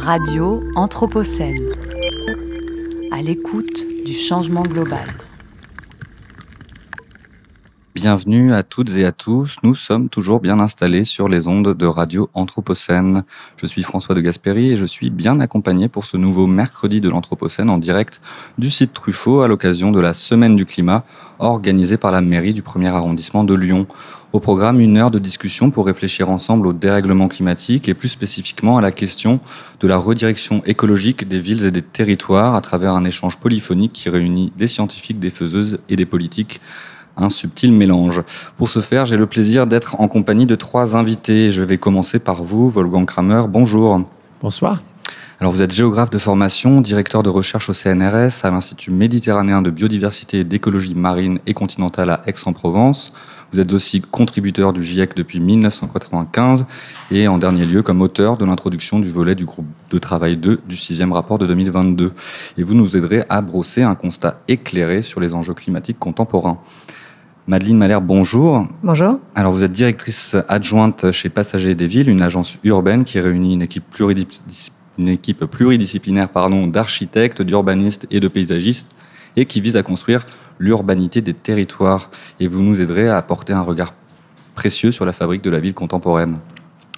Radio Anthropocène, à l'écoute du changement global. Bienvenue à toutes et à tous, nous sommes toujours bien installés sur les ondes de Radio Anthropocène. Je suis François de Gasperi et je suis bien accompagné pour ce nouveau mercredi de l'Anthropocène en direct du site Truffaut à l'occasion de la Semaine du climat organisée par la mairie du 1er arrondissement de Lyon. Au programme, 1 heure de discussion pour réfléchir ensemble au dérèglement climatique et plus spécifiquement à la question de la redirection écologique des villes et des territoires à travers un échange polyphonique qui réunit des scientifiques, des faiseuses et des politiques. Un subtil mélange. Pour ce faire, j'ai le plaisir d'être en compagnie de 3 invités. Je vais commencer par vous, Wolfgang Kramer. Bonjour. Bonsoir. Alors, vous êtes géographe de formation, directeur de recherche au CNRS, à l'Institut méditerranéen de biodiversité et d'écologie marine et continentale à Aix-en-Provence. Vous êtes aussi contributeur du GIEC depuis 1995 et en dernier lieu comme auteur de l'introduction du volet du groupe de travail 2 du 6e rapport de 2022. Et vous nous aiderez à brosser un constat éclairé sur les enjeux climatiques contemporains. Madeleine Mahler, bonjour. Bonjour. Alors vous êtes directrice adjointe chez Passagers des Villes, une agence urbaine qui réunit une équipe pluridisciplinaire d'architectes, d'urbanistes et de paysagistes et qui vise à construire l'urbanité des territoires. Et vous nous aiderez à apporter un regard précieux sur la fabrique de la ville contemporaine.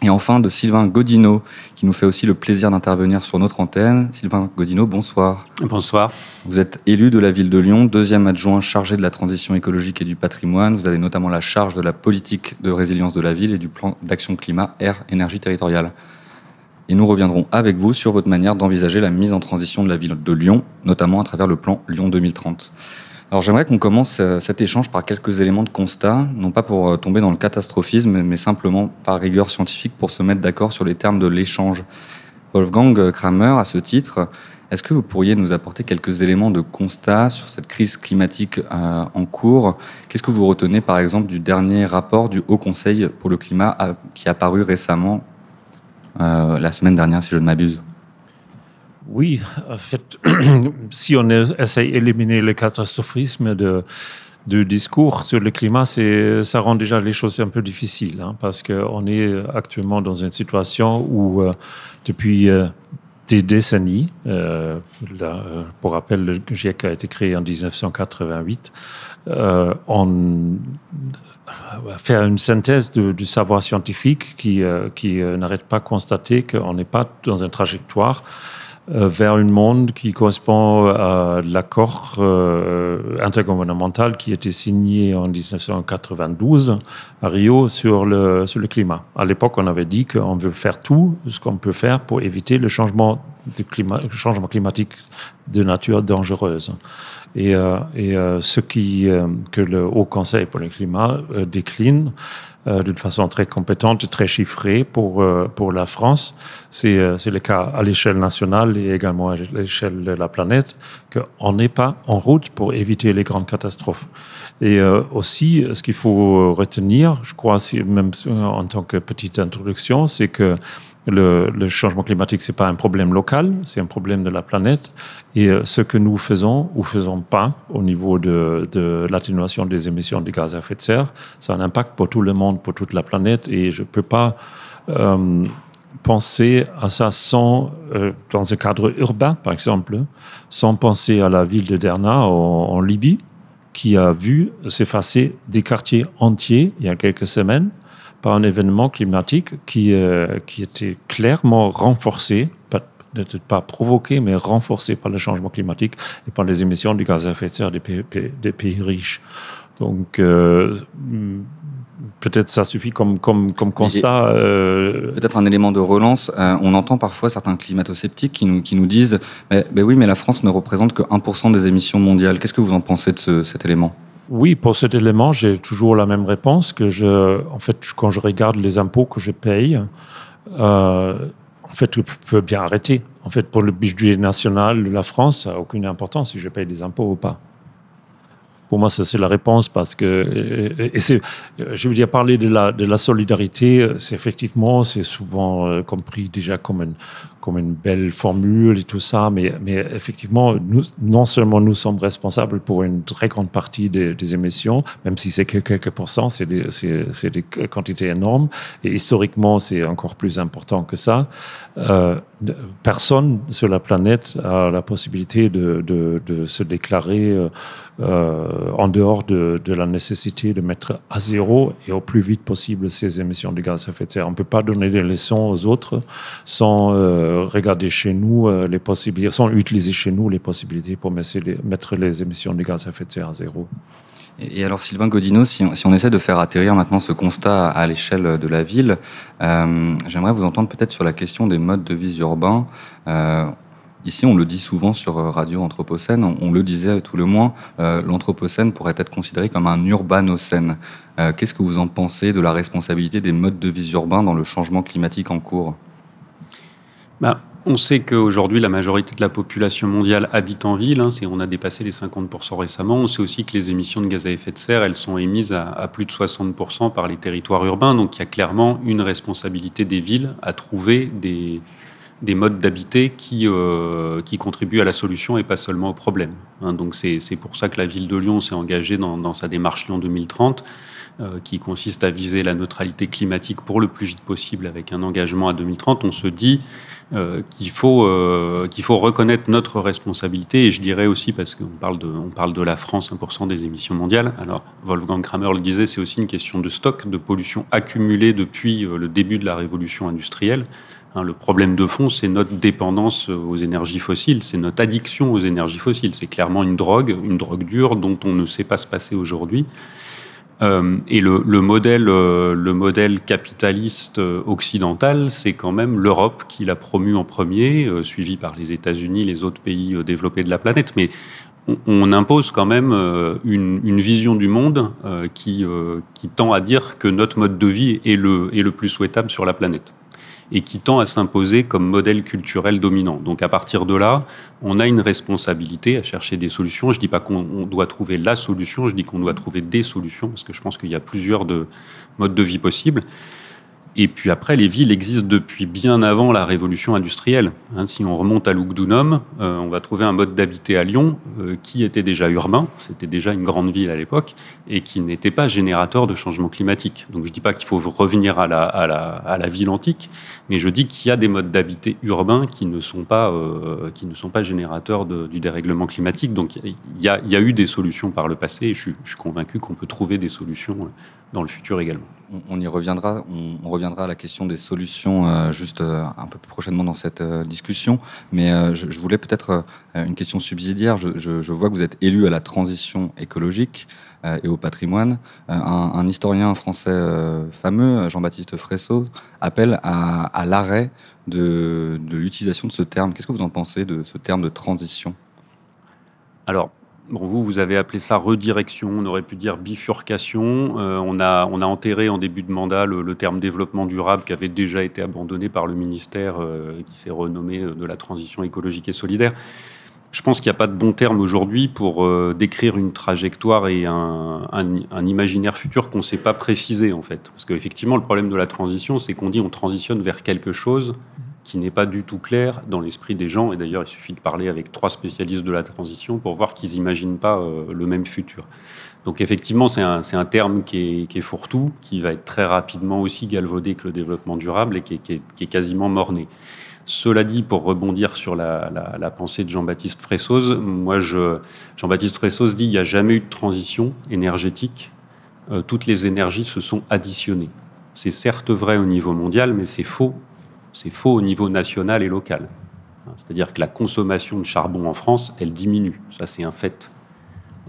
Et enfin, de Sylvain Godineau, qui nous fait aussi le plaisir d'intervenir sur notre antenne. Sylvain Godineau, bonsoir. Bonsoir. Vous êtes élu de la ville de Lyon, 2e adjoint chargé de la transition écologique et du patrimoine. Vous avez notamment la charge de la politique de résilience de la ville et du plan d'action climat, air, énergie territoriale. Et nous reviendrons avec vous sur votre manière d'envisager la mise en transition de la ville de Lyon, notamment à travers le plan Lyon 2030. Alors j'aimerais qu'on commence cet échange par quelques éléments de constat, non pas pour tomber dans le catastrophisme, mais simplement par rigueur scientifique pour se mettre d'accord sur les termes de l'échange. Wolfgang Kramer, à ce titre, est-ce que vous pourriez nous apporter quelques éléments de constat sur cette crise climatique en cours ? Qu'est-ce que vous retenez par exemple du dernier rapport du Haut Conseil pour le climat qui est apparu récemment, la semaine dernière si je ne m'abuse ? Oui, en fait, si on essaie d'éliminer le catastrophisme du discours sur le climat, ça rend déjà les choses un peu difficiles, parce qu'on est actuellement dans une situation où, depuis des décennies, pour rappel, le GIEC a été créé en 1988, on faire une synthèse du savoir scientifique qui n'arrête pas de constater qu'on n'est pas dans une trajectoire vers un monde qui correspond à l'accord intergouvernemental qui a été signé en 1992 à Rio sur le climat. À l'époque, on avait dit qu'on veut faire tout ce qu'on peut faire pour éviter le changement climatique de nature dangereuse. Et ce que le Haut Conseil pour le climat décline d'une façon très compétente et très chiffrée pour la France. C'est le cas à l'échelle nationale et également à l'échelle de la planète, qu'on n'est pas en route pour éviter les grandes catastrophes. Et aussi, ce qu'il faut retenir, je crois, même en tant que petite introduction, c'est que le changement climatique, ce n'est pas un problème local, c'est un problème de la planète. Et ce que nous faisons ou faisons pas au niveau de l'atténuation des émissions de gaz à effet de serre, ça a un impact pour tout le monde, pour toute la planète. Et je ne peux pas penser à ça sans, dans un cadre urbain, par exemple, sans penser à la ville de Derna en Libye, qui a vu s'effacer des quartiers entiers il y a quelques semaines, par un événement climatique qui était clairement renforcé, peut-être pas provoqué, mais renforcé par le changement climatique et par les émissions de gaz à effet de serre des pays riches. Donc, peut-être ça suffit comme constat. Peut-être un élément de relance. On entend parfois certains climato-sceptiques qui nous disent oui, mais la France ne représente que 1% des émissions mondiales. Qu'est-ce que vous en pensez de cet élément ? Oui, pour cet élément, j'ai toujours la même réponse en fait, quand je regarde les impôts que je paye, en fait, je peux bien arrêter. En fait, pour le budget national de la France, ça n'a aucune importance si je paye des impôts ou pas. Pour moi, ça, c'est la réponse parce que, je veux dire, parler de la solidarité, c'est souvent compris déjà comme une belle formule et tout ça, mais effectivement, non seulement nous sommes responsables pour une très grande partie des émissions, même si c'est que quelques pourcents, c'est des quantités énormes, et historiquement, c'est encore plus important que ça. personne sur la planète a la possibilité de se déclarer en dehors de la nécessité de mettre à zéro et au plus vite possible ces émissions de gaz à effet de serre. On ne peut pas donner des leçons aux autres sans regarder chez nous les possibilités, sans utiliser chez nous les possibilités pour mettre les émissions de gaz à effet de serre à zéro. Et alors Sylvain Godino, si on essaie de faire atterrir maintenant ce constat à l'échelle de la ville, j'aimerais vous entendre peut-être sur la question des modes de vie urbains. Ici, on le dit souvent sur Radio Anthropocène, on le disait tout le moins, l'Anthropocène pourrait être considéré comme un urbanocène. Qu'est-ce que vous en pensez de la responsabilité des modes de vie urbains dans le changement climatique en cours ? On sait qu'aujourd'hui, la majorité de la population mondiale habite en ville. On a dépassé les 50% récemment. On sait aussi que les émissions de gaz à effet de serre, elles sont émises à plus de 60% par les territoires urbains. Donc, il y a clairement une responsabilité des villes à trouver des modes d'habiter qui contribuent à la solution et pas seulement au problème. Donc, c'est pour ça que la ville de Lyon s'est engagée dans sa démarche Lyon 2030, qui consiste à viser la neutralité climatique pour le plus vite possible avec un engagement à 2030. On se dit qu'il faut reconnaître notre responsabilité, et je dirais aussi, parce qu'on parle de la France, 1% des émissions mondiales. Alors, Wolfgang Kramer le disait, c'est aussi une question de stock, de pollution accumulée depuis le début de la révolution industrielle. Le problème de fond, c'est notre dépendance aux énergies fossiles, c'est notre addiction aux énergies fossiles. C'est clairement une drogue dure dont on ne sait pas se passer aujourd'hui. Et le modèle capitaliste occidental, c'est quand même l'Europe qui l'a promu en premier, suivi par les États-Unis, les autres pays développés de la planète. Mais on impose quand même une vision du monde qui tend à dire que notre mode de vie est le plus souhaitable sur la planète, et qui tend à s'imposer comme modèle culturel dominant. Donc à partir de là, on a une responsabilité à chercher des solutions. Je ne dis pas qu'on doit trouver la solution, je dis qu'on doit trouver des solutions, parce que je pense qu'il y a plusieurs modes de vie possibles. Et puis après, les villes existent depuis bien avant la révolution industrielle. Si on remonte à Lugdunum, on va trouver un mode d'habiter à Lyon qui était déjà urbain, c'était déjà une grande ville à l'époque, et qui n'était pas générateur de changement climatique. Donc je ne dis pas qu'il faut revenir à la ville antique, mais je dis qu'il y a des modes d'habiter urbains qui ne sont pas générateurs du dérèglement climatique. Donc il y a eu des solutions par le passé, et je suis convaincu qu'on peut trouver des solutions dans le futur également. On y reviendra. On reviendra à la question des solutions juste un peu plus prochainement dans cette discussion. Mais je voulais peut-être une question subsidiaire. Je vois que vous êtes élu à la transition écologique et au patrimoine. Un historien français fameux, Jean-Baptiste Fressoz, appelle à l'arrêt de l'utilisation de ce terme. Qu'est-ce que vous en pensez de ce terme de transition ? Alors, vous avez appelé ça redirection, on aurait pu dire bifurcation. On a enterré en début de mandat le terme développement durable qui avait déjà été abandonné par le ministère qui s'est renommé de la transition écologique et solidaire. Je pense qu'il n'y a pas de bon terme aujourd'hui pour décrire une trajectoire et un imaginaire futur qu'on ne sait pas préciser en fait. Parce qu'effectivement, le problème de la transition, c'est qu'on dit on transitionne vers quelque chose qui n'est pas du tout clair dans l'esprit des gens. Et d'ailleurs, il suffit de parler avec 3 spécialistes de la transition pour voir qu'ils n'imaginent pas le même futur. Donc effectivement, c'est un terme qui est fourre-tout, qui va être très rapidement aussi galvaudé que le développement durable et qui est quasiment mort-né. Cela dit, pour rebondir sur la pensée de Jean-Baptiste Fressoz, Jean-Baptiste Fressoz dit qu'il n'y a jamais eu de transition énergétique. Toutes les énergies se sont additionnées. C'est certes vrai au niveau mondial, mais c'est faux. C'est faux au niveau national et local. C'est-à-dire que la consommation de charbon en France, elle diminue. Ça, c'est un fait.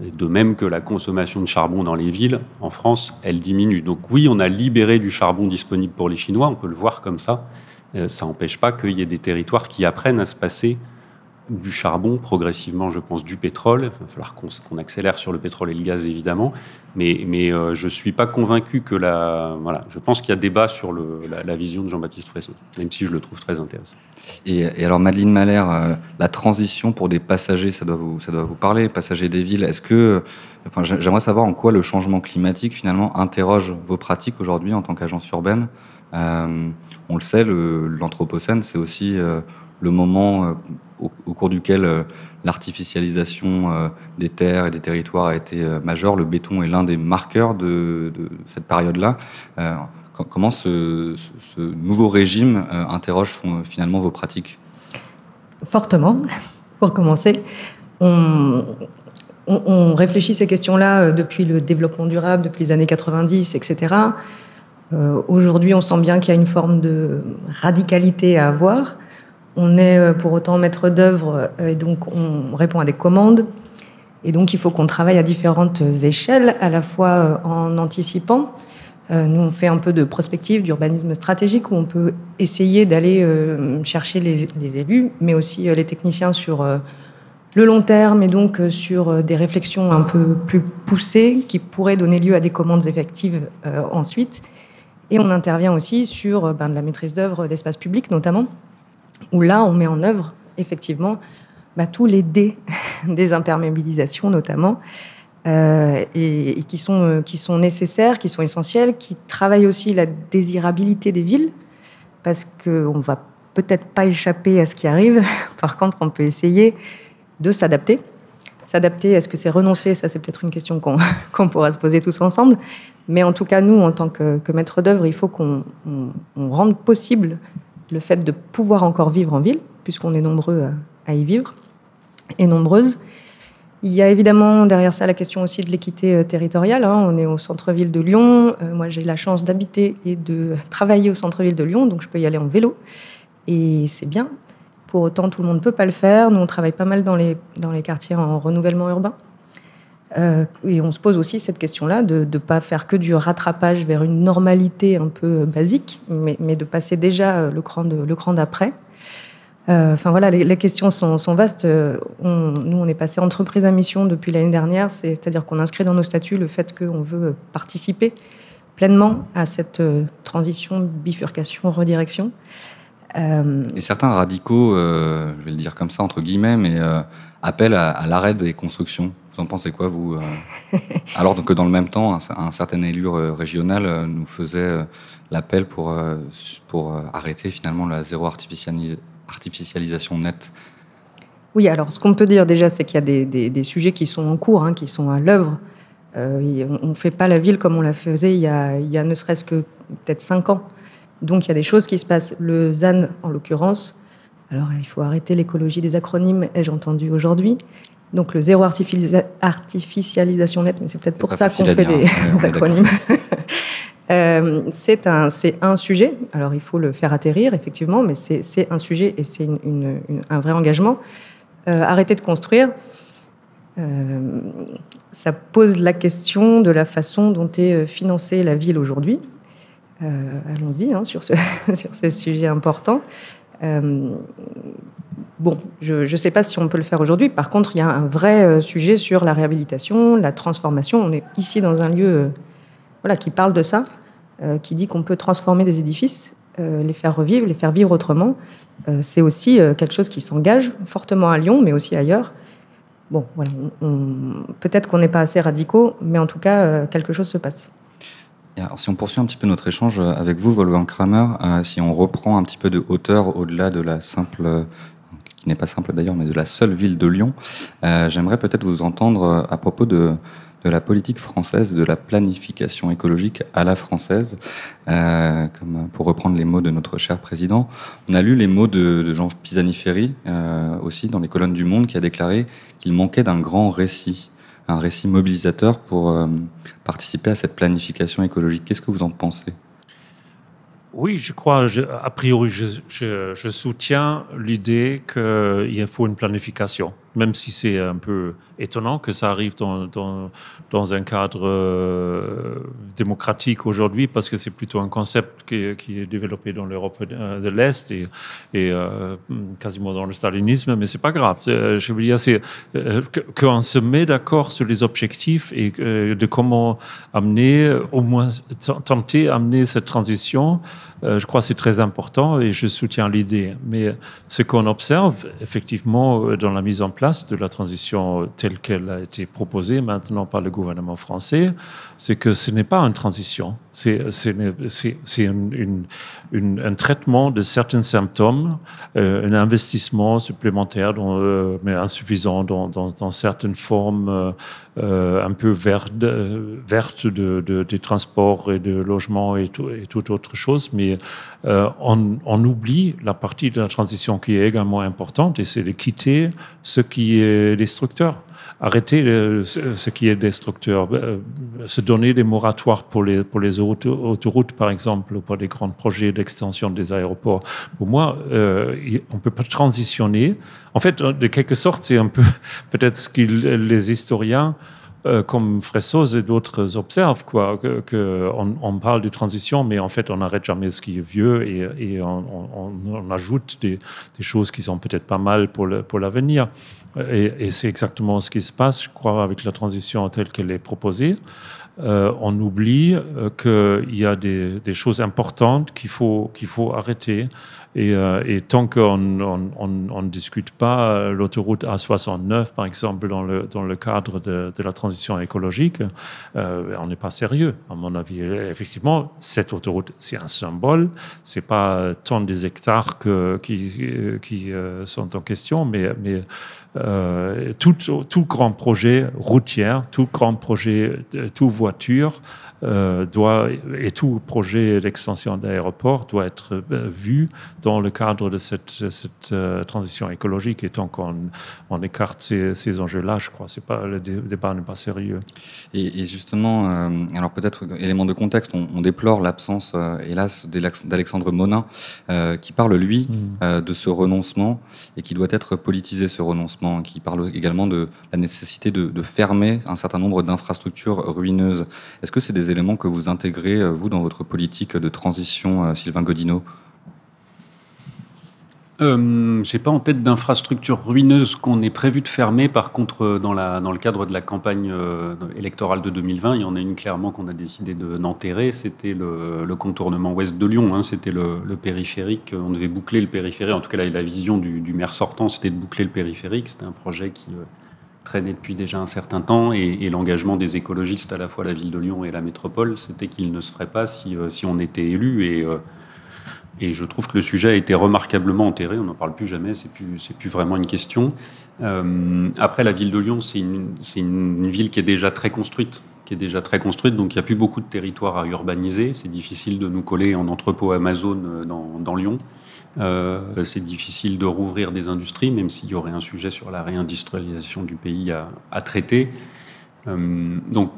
De même que la consommation de charbon dans les villes, en France, elle diminue. Donc oui, on a libéré du charbon disponible pour les Chinois, on peut le voir comme ça. Ça n'empêche pas qu'il y ait des territoires qui apprennent à se passer du charbon, progressivement, je pense, du pétrole. Il va falloir qu'on accélère sur le pétrole et le gaz, évidemment. Mais je ne suis pas convaincu que je pense qu'il y a débat sur la vision de Jean-Baptiste Fressoz, même si je le trouve très intéressant. Et alors, Madeleine Mahler, la transition pour des passagers, ça doit vous parler, passagers des villes. J'aimerais savoir en quoi le changement climatique, finalement, interroge vos pratiques aujourd'hui en tant qu'agence urbaine. On le sait, l'Anthropocène, c'est aussi le moment au cours duquel l'artificialisation des terres et des territoires a été majeure. Le béton est l'un des marqueurs de cette période-là. Comment ce nouveau régime interroge finalement vos pratiques ? fortement, pour commencer. On réfléchit ces questions-là depuis le développement durable, depuis les années 90, etc. Aujourd'hui, on sent bien qu'il y a une forme de radicalité à avoir. On est pour autant maître d'œuvre et donc on répond à des commandes. Et donc, il faut qu'on travaille à différentes échelles, à la fois en anticipant. Nous, on fait un peu de prospective, d'urbanisme stratégique, où on peut essayer d'aller chercher les élus, mais aussi les techniciens sur le long terme, et donc sur des réflexions un peu plus poussées qui pourraient donner lieu à des commandes effectives ensuite. Et on intervient aussi sur de la maîtrise d'œuvre d'espace public, notamment, où là, on met en œuvre, effectivement, tous les dés des imperméabilisations, notamment, et qui sont nécessaires, qui sont essentiels, qui travaillent aussi la désirabilité des villes, parce qu'on ne va peut-être pas échapper à ce qui arrive. Par contre, on peut essayer de s'adapter. S'adapter, est-ce que c'est renoncer? Ça, c'est peut-être une question qu'on pourra se poser tous ensemble. Mais en tout cas, nous, en tant que maître d'œuvre, il faut qu'on rende possible le fait de pouvoir encore vivre en ville, puisqu'on est nombreux à y vivre, et nombreuses. Il y a évidemment derrière ça la question aussi de l'équité territoriale. On est au centre-ville de Lyon. Moi, j'ai la chance d'habiter et de travailler au centre-ville de Lyon, donc je peux y aller en vélo. Et c'est bien. Pour autant, tout le monde ne peut pas le faire. Nous, on travaille pas mal dans les quartiers en renouvellement urbain. Et on se pose aussi cette question-là de ne pas faire que du rattrapage vers une normalité un peu basique, mais de passer déjà le cran d'après. Enfin voilà, les questions sont vastes. Nous, on est passé entreprise à mission depuis l'année dernière, c'est-à-dire qu'on inscrit dans nos statuts le fait qu'on veut participer pleinement à cette transition, bifurcation, redirection. Et certains radicaux, je vais le dire comme ça entre guillemets, mais appellent à l'arrêt des constructions. Vous en pensez quoi, vous Alors que dans le même temps, un certain élu régional nous faisait l'appel pour arrêter finalement la zéro artificialisation nette. Oui, alors ce qu'on peut dire déjà, c'est qu'il y a des sujets qui sont en cours, qui sont à l'œuvre. On ne fait pas la ville comme on la faisait il y a ne serait-ce que peut-être 5 ans. Donc il y a des choses qui se passent. Le ZAN, en l'occurrence, alors il faut arrêter l'écologie des acronymes, ai-je entendu aujourd'hui. Donc le zéro artificialisation nette, mais c'est peut-être pour ça qu'on fait des acronymes. C'est un sujet, alors il faut le faire atterrir, effectivement, mais c'est un sujet et c'est un vrai engagement. Arrêter de construire, ça pose la question de la façon dont est financée la ville aujourd'hui. Allons-y sur ce sujet important. Bon, je ne sais pas si on peut le faire aujourd'hui. Par contre, il y a un vrai sujet sur la réhabilitation, la transformation. On est ici dans un lieu qui parle de ça, qui dit qu'on peut transformer des édifices, les faire revivre, les faire vivre autrement. C'est aussi quelque chose qui s'engage fortement à Lyon, mais aussi ailleurs. Bon, voilà, peut-être qu'on n'est pas assez radicaux, mais en tout cas, quelque chose se passe. Alors, si on poursuit un petit peu notre échange avec vous, Wolfgang Kramer, si on reprend un petit peu de hauteur au-delà de la simple, qui n'est pas simple d'ailleurs, mais de la seule ville de Lyon, j'aimerais peut-être vous entendre à propos de la politique française, de la planification écologique à la française. Comme pour reprendre les mots de notre cher président, on a lu les mots de Jean Pisani-Ferry, aussi dans les colonnes du Monde, qui a déclaré qu'il manquait d'un grand récit, un récit mobilisateur pour participer à cette planification écologique. Qu'est-ce que vous en pensez ? Oui, je crois, a priori, je soutiens l'idée qu'il faut une planification, même si c'est un peu étonnant que ça arrive dans un cadre démocratique aujourd'hui, parce que c'est plutôt un concept qui est développé dans l'Europe de l'Est et quasiment dans le stalinisme, mais c'est pas grave. Je veux dire, c'est qu'on se met d'accord sur les objectifs et de comment amener, au moins tenter d'amener cette transition. Je crois que c'est très important et je soutiens l'idée. Mais ce qu'on observe, effectivement, dans la mise en place place de la transition telle qu'elle a été proposée maintenant par le gouvernement français, c'est que ce n'est pas une transition, c'est un traitement de certains symptômes, un investissement supplémentaire, mais insuffisant dans certaines formes un peu vertes des transports et de logements et toute autre chose, mais on oublie la partie de la transition qui est également importante, et c'est de quitter ce qui est destructeur. Arrêter ce qui est destructeur, se donner des moratoires pour les autoroutes, par exemple, ou pour des grands projets d'extension des aéroports. Pour moi, on ne peut pas transitionner. En fait, de quelque sorte, c'est un peu peut-être ce que les historiens comme Fressoz et d'autres observent, on parle de transition, mais en fait, on n'arrête jamais ce qui est vieux et on ajoute des choses qui sont peut-être pas mal pour l'avenir. Et c'est exactement ce qui se passe, je crois, avec la transition telle qu'elle est proposée. On oublie qu'il y a des choses importantes qu'il faut arrêter. Et tant qu'on ne discute pas l'autoroute A69, par exemple, dans le cadre de la transition écologique, on n'est pas sérieux, à mon avis. Effectivement, cette autoroute, c'est un symbole. C'est pas tant des hectares qui sont en question, mais tout grand projet routier, tout grand projet, toute voiture et tout projet d'extension d'aéroport doit être vu dans le cadre de cette transition écologique. Et tant qu'on écarte ces enjeux-là, je crois que le débat n'est pas sérieux. Et justement, alors peut-être élément de contexte, on déplore l'absence, hélas, d'Alexandre Monin, qui parle, lui, de ce renoncement et qui doit être politisé, ce renoncement, qui parle également de la nécessité de fermer un certain nombre d'infrastructures ruineuses. Est-ce que c'est des éléments que vous intégrez, vous, dans votre politique de transition, Sylvain Godineau ? J'ai pas en tête d'infrastructures ruineuses qu'on ait prévu de fermer. Par contre, dans le cadre de la campagne électorale de 2020, il y en a une clairement qu'on a décidé d'enterrer. C'était le contournement ouest de Lyon. C'était le périphérique. On devait boucler le périphérique. En tout cas, la vision du maire sortant, c'était de boucler le périphérique. C'était un projet qui traînait depuis déjà un certain temps. Et l'engagement des écologistes, à la fois la ville de Lyon et la métropole, c'était qu'il ne se ferait pas si on était élu. Et je trouve que le sujet a été remarquablement enterré. On n'en parle plus jamais, c'est plus vraiment une question. Après, la ville de Lyon, c'est une ville qui est déjà très construite. Donc il n'y a plus beaucoup de territoire à urbaniser. C'est difficile de nous coller en entrepôt Amazon dans Lyon. C'est difficile de rouvrir des industries, même s'il y aurait un sujet sur la réindustrialisation du pays à traiter. Donc,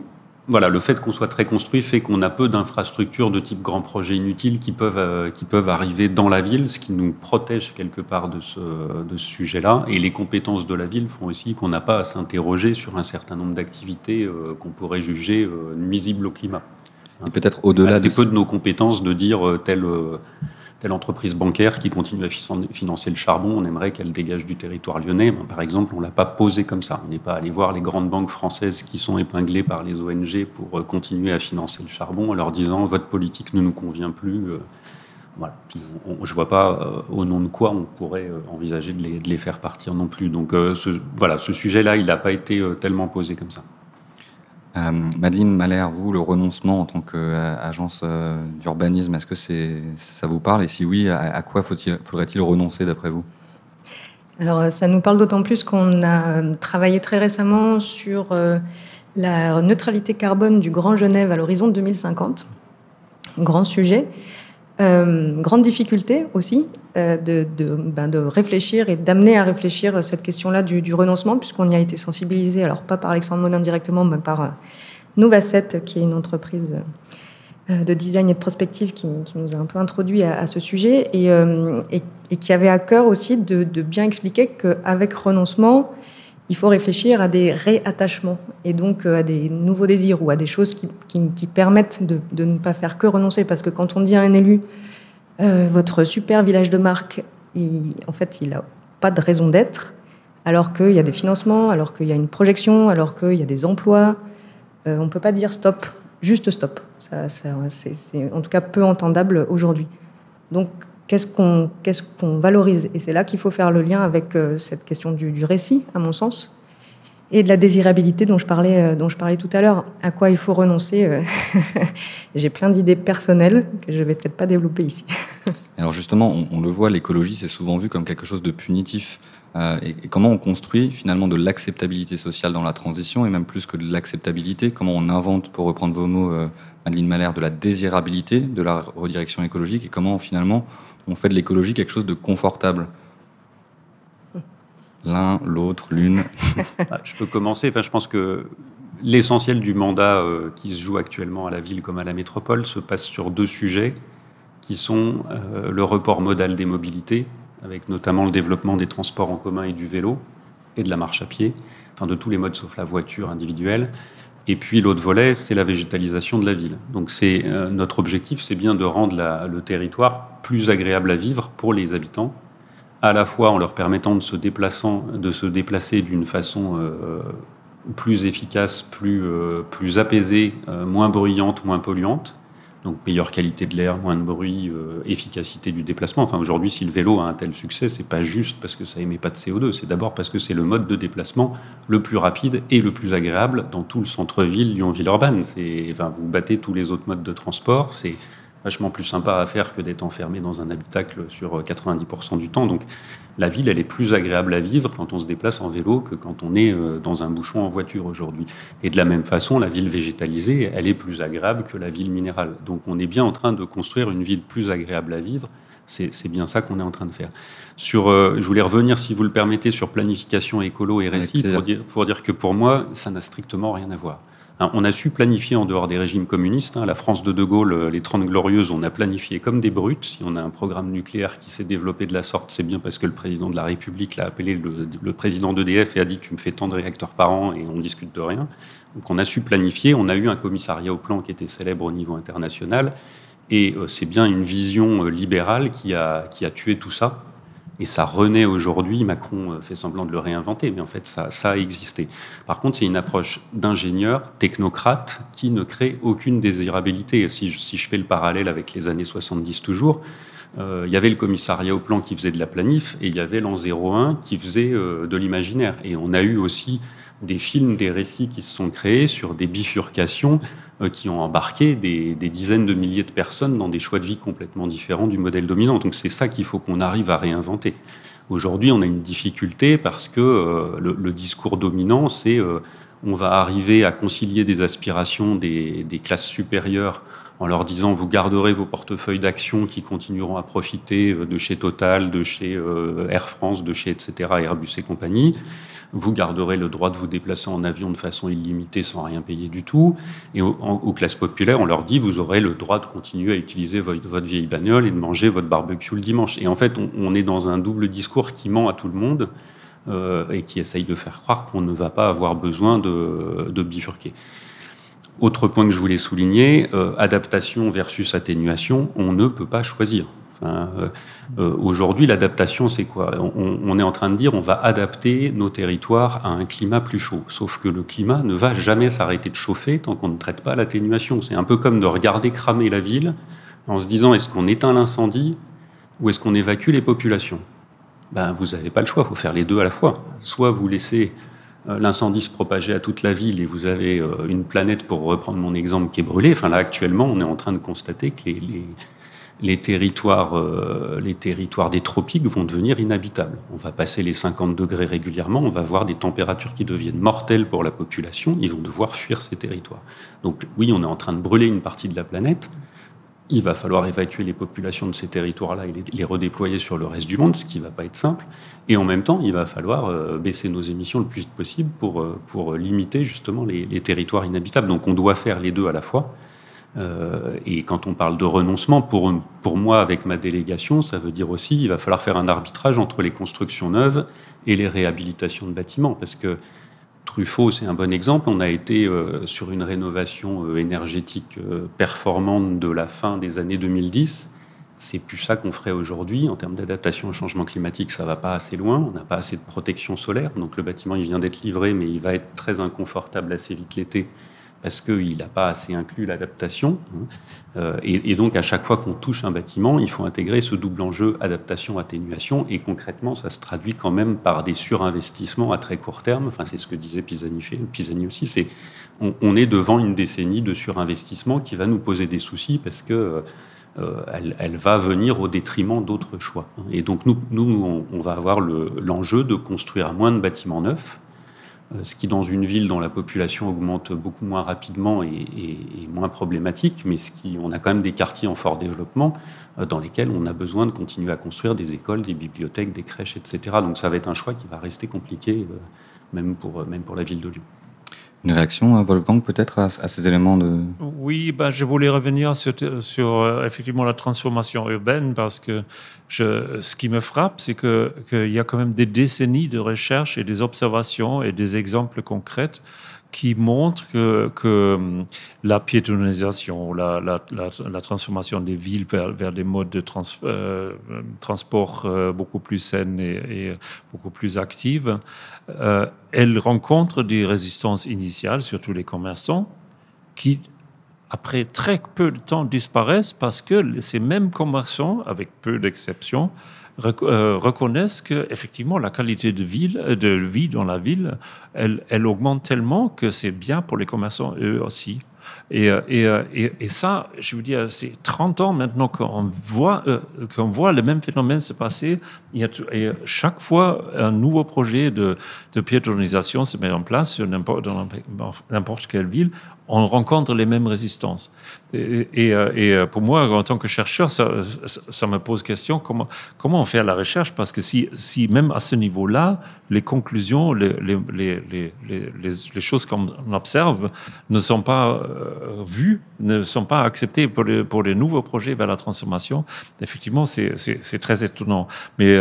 voilà, le fait qu'on soit très construit fait qu'on a peu d'infrastructures de type grands projets inutiles qui peuvent arriver dans la ville, ce qui nous protège quelque part de ce sujet-là. Et les compétences de la ville font aussi qu'on n'a pas à s'interroger sur un certain nombre d'activités qu'on pourrait juger nuisibles au climat. Et peut-être au-delà de peu de nos compétences de dire telle entreprise bancaire qui continue à financer le charbon, on aimerait qu'elle dégage du territoire lyonnais. Par exemple, on ne l'a pas posé comme ça. On n'est pas allé voir les grandes banques françaises qui sont épinglées par les ONG pour continuer à financer le charbon en leur disant « votre politique ne nous convient plus ». Voilà. Je ne vois pas au nom de quoi on pourrait envisager de les faire partir non plus. Donc ce sujet-là, il n'a pas été tellement posé comme ça. Madeleine Mahler, vous, le renoncement en tant qu'agence d'urbanisme, est-ce que ça vous parle ? Et si oui, à quoi faudrait-il renoncer d'après vous ? Alors, ça nous parle d'autant plus qu'on a travaillé très récemment sur la neutralité carbone du Grand Genève à l'horizon 2050. Grand sujet. Grande difficulté aussi de réfléchir et d'amener à réfléchir cette question-là du renoncement, puisqu'on y a été sensibilisé, alors pas par Alexandre Monin directement, mais par Novacet, qui est une entreprise de design et de prospective qui nous a un peu introduit à ce sujet et qui avait à cœur aussi de bien expliquer qu'avec renoncement, il faut réfléchir à des réattachements et donc à des nouveaux désirs ou à des choses qui permettent de ne pas faire que renoncer. Parce que quand on dit à un élu, votre super village de marque, il n'a pas de raison d'être, alors qu'il y a des financements, alors qu'il y a une projection, alors qu'il y a des emplois, on ne peut pas dire stop, juste stop. C'est en tout cas peu entendable aujourd'hui. Donc, qu'est-ce qu'on valorise. Et c'est là qu'il faut faire le lien avec cette question du récit, à mon sens, et de la désirabilité dont je parlais tout à l'heure. À quoi il faut renoncer J'ai plein d'idées personnelles que je ne vais peut-être pas développer ici. Alors justement, on le voit, l'écologie, c'est souvent vu comme quelque chose de punitif. Et comment on construit finalement de l'acceptabilité sociale dans la transition, et même plus que de l'acceptabilité, comment on invente, pour reprendre vos mots, Madeleine Mahler, de la désirabilité de la redirection écologique, et comment finalement on fait de l'écologie quelque chose de confortable. L'un, l'autre, l'une. Je peux commencer. Enfin, je pense que l'essentiel du mandat qui se joue actuellement à la ville comme à la métropole se passe sur 2 sujets qui sont le report modal des mobilités, avec notamment le développement des transports en commun et du vélo, et de la marche à pied, enfin de tous les modes sauf la voiture individuelle. Et puis l'autre volet, c'est la végétalisation de la ville. Donc c'est notre objectif, c'est bien de rendre le territoire plus agréable à vivre pour les habitants, à la fois en leur permettant de se déplacer d'une façon plus efficace, plus apaisée, moins bruyante, moins polluante. Donc meilleure qualité de l'air, moins de bruit, efficacité du déplacement. Enfin, aujourd'hui, si le vélo a un tel succès, c'est pas juste parce que ça émet pas de CO2, c'est d'abord parce que c'est le mode de déplacement le plus rapide et le plus agréable dans tout le centre-ville Lyon-Villeurbanne. Enfin, vous battez tous les autres modes de transport, c'est vachement plus sympa à faire que d'être enfermé dans un habitacle sur 90% du temps. Donc la ville, elle est plus agréable à vivre quand on se déplace en vélo que quand on est dans un bouchon en voiture aujourd'hui. Et de la même façon, la ville végétalisée, elle est plus agréable que la ville minérale. Donc on est bien en train de construire une ville plus agréable à vivre. C'est bien ça qu'on est en train de faire. Je voulais revenir, si vous le permettez, sur planification écolo et récit, pour dire que pour moi, ça n'a strictement rien à voir. On a su planifier en dehors des régimes communistes. La France de De Gaulle, les 30 Glorieuses, on a planifié comme des brutes. Si on a un programme nucléaire qui s'est développé de la sorte, c'est bien parce que le président de la République l'a appelé le président d'EDF et a dit « tu me fais tant de réacteurs par an et on ne discute de rien ». Donc on a su planifier. On a eu un commissariat au plan qui était célèbre au niveau international. Et c'est bien une vision libérale qui a tué tout ça. Et ça renaît aujourd'hui. Macron fait semblant de le réinventer, mais en fait, ça a existé. Par contre, c'est une approche d'ingénieur, technocrate, qui ne crée aucune désirabilité. Si je fais le parallèle avec les années 70 toujours, il y avait le commissariat au plan qui faisait de la planif, et il y avait l'an 01 qui faisait de l'imaginaire. Et on a eu aussi des films, des récits qui se sont créés sur des bifurcations qui ont embarqué des dizaines de milliers de personnes dans des choix de vie complètement différents du modèle dominant. Donc c'est ça qu'il faut qu'on arrive à réinventer. Aujourd'hui, on a une difficulté parce que le discours dominant, c'est on va arriver à concilier des aspirations des classes supérieures en leur disant vous garderez vos portefeuilles d'actions qui continueront à profiter de chez Total, de chez Air France, de chez etc., Airbus et compagnie. Vous garderez le droit de vous déplacer en avion de façon illimitée sans rien payer du tout. Et aux classes populaires, on leur dit vous aurez le droit de continuer à utiliser votre vieille bagnole et de manger votre barbecue le dimanche. Et en fait, on est dans un double discours qui ment à tout le monde et qui essaye de faire croire qu'on ne va pas avoir besoin de bifurquer. Autre point que je voulais souligner, adaptation versus atténuation, on ne peut pas choisir. Aujourd'hui, l'adaptation, c'est quoi ? On est en train de dire on va adapter nos territoires à un climat plus chaud. Sauf que le climat ne va jamais s'arrêter de chauffer tant qu'on ne traite pas l'atténuation. C'est un peu comme de regarder cramer la ville en se disant est-ce qu'on éteint l'incendie ou est-ce qu'on évacue les populations ? Vous n'avez pas le choix, il faut faire les deux à la fois. Soit vous laissez l'incendie se propager à toute la ville et vous avez une planète, pour reprendre mon exemple, qui est brûlée. Là, actuellement, on est en train de constater que les territoires des tropiques vont devenir inhabitables. On va passer les 50 degrés régulièrement, on va avoir des températures qui deviennent mortelles pour la population, ils vont devoir fuir ces territoires. Donc oui, on est en train de brûler une partie de la planète, il va falloir évacuer les populations de ces territoires-là et les redéployer sur le reste du monde, ce qui ne va pas être simple, et en même temps, il va falloir baisser nos émissions le plus possible pour limiter justement les territoires inhabitables. Donc on doit faire les deux à la fois. Et quand on parle de renoncement, pour moi, avec ma délégation, ça veut dire aussi qu'il va falloir faire un arbitrage entre les constructions neuves et les réhabilitations de bâtiments. Parce que Truffaut, c'est un bon exemple. On a été sur une rénovation énergétique performante de la fin des années 2010. C'est plus ça qu'on ferait aujourd'hui. En termes d'adaptation au changement climatique, ça ne va pas assez loin. On n'a pas assez de protection solaire. Donc le bâtiment, il vient d'être livré, mais il va être très inconfortable assez vite l'été. parce qu'il n'a pas assez inclus l'adaptation. Et donc, à chaque fois qu'on touche un bâtiment, il faut intégrer ce double enjeu adaptation-atténuation. Et concrètement, ça se traduit quand même par des surinvestissements à très court terme. Enfin, c'est ce que disait Pisani aussi. On est devant une décennie de surinvestissement qui va nous poser des soucis parce que elle va venir au détriment d'autres choix. Et donc, nous on va avoir l'enjeu de construire moins de bâtiments neufs, ce qui, dans une ville dont la population augmente beaucoup moins rapidement, est moins problématique, mais on a quand même des quartiers en fort développement dans lesquels on a besoin de continuer à construire des écoles, des bibliothèques, des crèches, etc. Donc ça va être un choix qui va rester compliqué, même pour la ville de Lyon. Une réaction, Wolfgang, peut-être à ces éléments de... Oui, je voulais revenir sur effectivement la transformation urbaine, parce que ce qui me frappe, c'est qu'il y a quand même des décennies de recherche et des observations et des exemples concrets qui montrent que la piétonisation, la transformation des villes vers des modes de transport beaucoup plus saines et beaucoup plus actives, elle rencontre des résistances initiales, surtout les commerçants, qui, après très peu de temps, disparaissent parce que ces mêmes commerçants, avec peu d'exceptions, reconnaissent que effectivement la qualité de vie dans la ville, elle augmente tellement que c'est bien pour les commerçants eux aussi. Et ça, je veux dire, c'est 30 ans maintenant qu'on voit le même phénomène se passer. Et chaque fois, un nouveau projet de piétonisation se met en place dans n'importe quelle ville. On rencontre les mêmes résistances. Et pour moi, en tant que chercheur, ça me pose question, comment on fait la recherche? Parce que si même à ce niveau-là, les conclusions, les choses qu'on observe ne sont pas vues, ne sont pas acceptées pour les nouveaux projets vers la transformation, effectivement, c'est très étonnant. Mais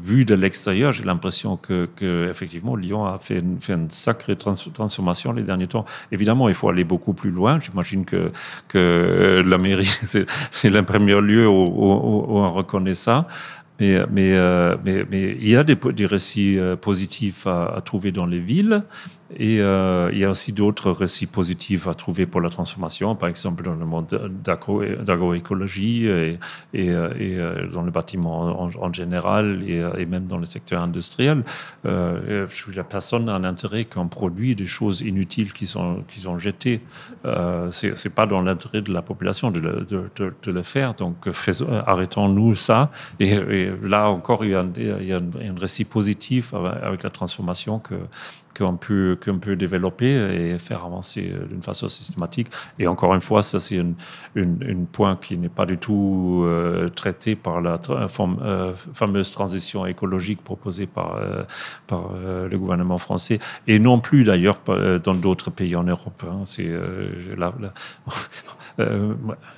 vu de l'extérieur, j'ai l'impression que effectivement, Lyon a fait une sacrée transformation les derniers temps. Évidemment, il faut aller beaucoup plus loin. J'imagine que la mairie, c'est le premier lieu où on reconnaît ça. Mais il y a des récits positifs à trouver dans les villes, et il y a aussi d'autres récits positifs à trouver pour la transformation, par exemple dans le monde d'agroécologie et dans le bâtiment en général, et même dans le secteur industriel. La personne n'a un intérêt qu'on produit des choses inutiles qui sont jetées. C'est pas dans l'intérêt de la population de le faire. Donc arrêtons-nous ça. Et là encore, il y a un récit positif avec la transformation qu'on peut développer et faire avancer d'une façon systématique. Et encore une fois, ça c'est un point qui n'est pas du tout traité par la fameuse transition écologique proposée par le gouvernement français, et non plus d'ailleurs dans d'autres pays en Europe.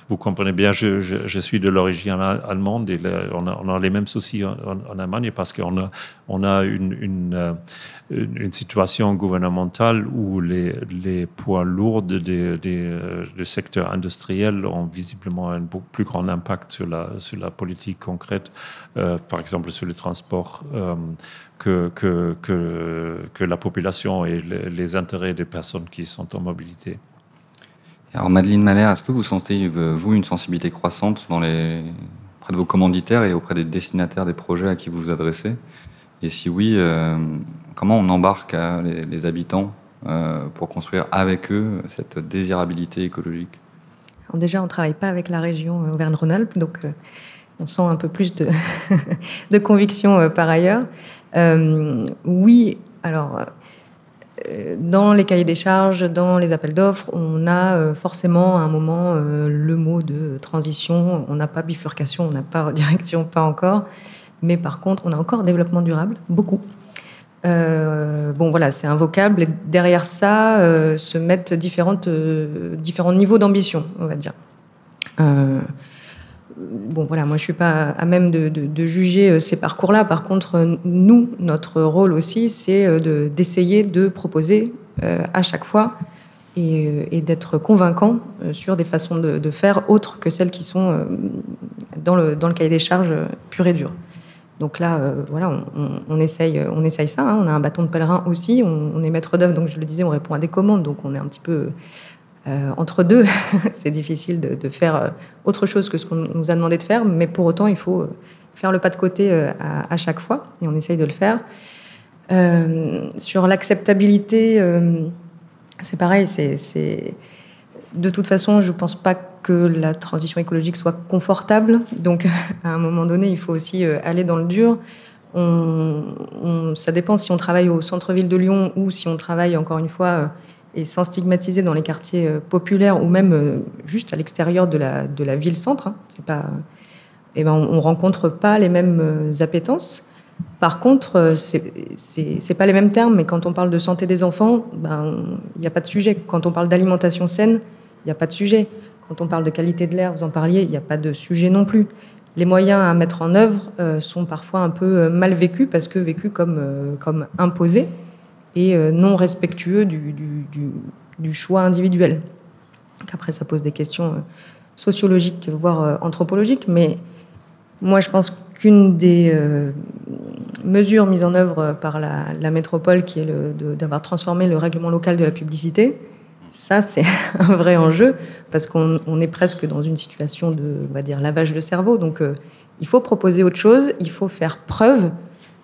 Vous comprenez bien, je suis de l'origine allemande, et on a les mêmes soucis en Allemagne, parce qu'on a une situation gouvernementale où les poids lourds du secteur industriel ont visiblement un beaucoup plus grand impact sur la politique concrète, par exemple sur les transports, que la population et les intérêts des personnes qui sont en mobilité. Alors Madeleine Mahler, est-ce que vous sentez, vous, une sensibilité croissante auprès de vos commanditaires et auprès des destinataires des projets à qui vous vous adressez? Et si oui, comment on embarque les habitants pour construire avec eux cette désirabilité écologique? Alors déjà, on ne travaille pas avec la région Auvergne-Rhône-Alpes, donc on sent un peu plus de conviction par ailleurs. Oui, alors... dans les cahiers des charges, dans les appels d'offres, on a forcément à un moment le mot de transition. On n'a pas bifurcation, on n'a pas redirection, pas encore. Mais par contre, on a encore développement durable, beaucoup. Voilà, c'est un vocable. Et derrière ça, se mettent différents niveaux d'ambition, on va dire. Voilà, moi je suis pas à même de juger ces parcours-là. Par contre, nous, notre rôle aussi, c'est d'essayer de proposer à chaque fois et d'être convaincant sur des façons de faire autres que celles qui sont dans le cahier des charges pur et dur. Donc là, voilà, on essaye ça. Hein. On a un bâton de pèlerin aussi. On est maître d'œuvre, donc je le disais, on répond à des commandes. Donc on est un petit peu entre deux. C'est difficile de faire autre chose que ce qu'on nous a demandé de faire, mais pour autant, il faut faire le pas de côté à chaque fois, et on essaye de le faire. Sur l'acceptabilité, c'est pareil. De toute façon, je ne pense pas que la transition écologique soit confortable. Donc, à un moment donné, il faut aussi aller dans le dur. Ça dépend si on travaille au centre-ville de Lyon ou si on travaille, encore une fois, et sans stigmatiser, dans les quartiers populaires ou même juste à l'extérieur de la ville-centre. Hein. C'est pas, on ne rencontre pas les mêmes appétences. Par contre, c'est pas les mêmes termes, mais quand on parle de santé des enfants, il n'y a pas de sujet. Quand on parle d'alimentation saine, il n'y a pas de sujet. Quand on parle de qualité de l'air, vous en parliez, il n'y a pas de sujet non plus. Les moyens à mettre en œuvre sont parfois un peu mal vécus, parce que vécus comme imposés et non respectueux du choix individuel. Donc après, ça pose des questions sociologiques, voire anthropologiques, mais moi, je pense qu'une des mesures mises en œuvre par la métropole, qui est d'avoir transformé le règlement local de la publicité, ça, c'est un vrai enjeu, parce qu'on est presque dans une situation de, on va dire, lavage de cerveau. Donc, il faut proposer autre chose, il faut faire preuve.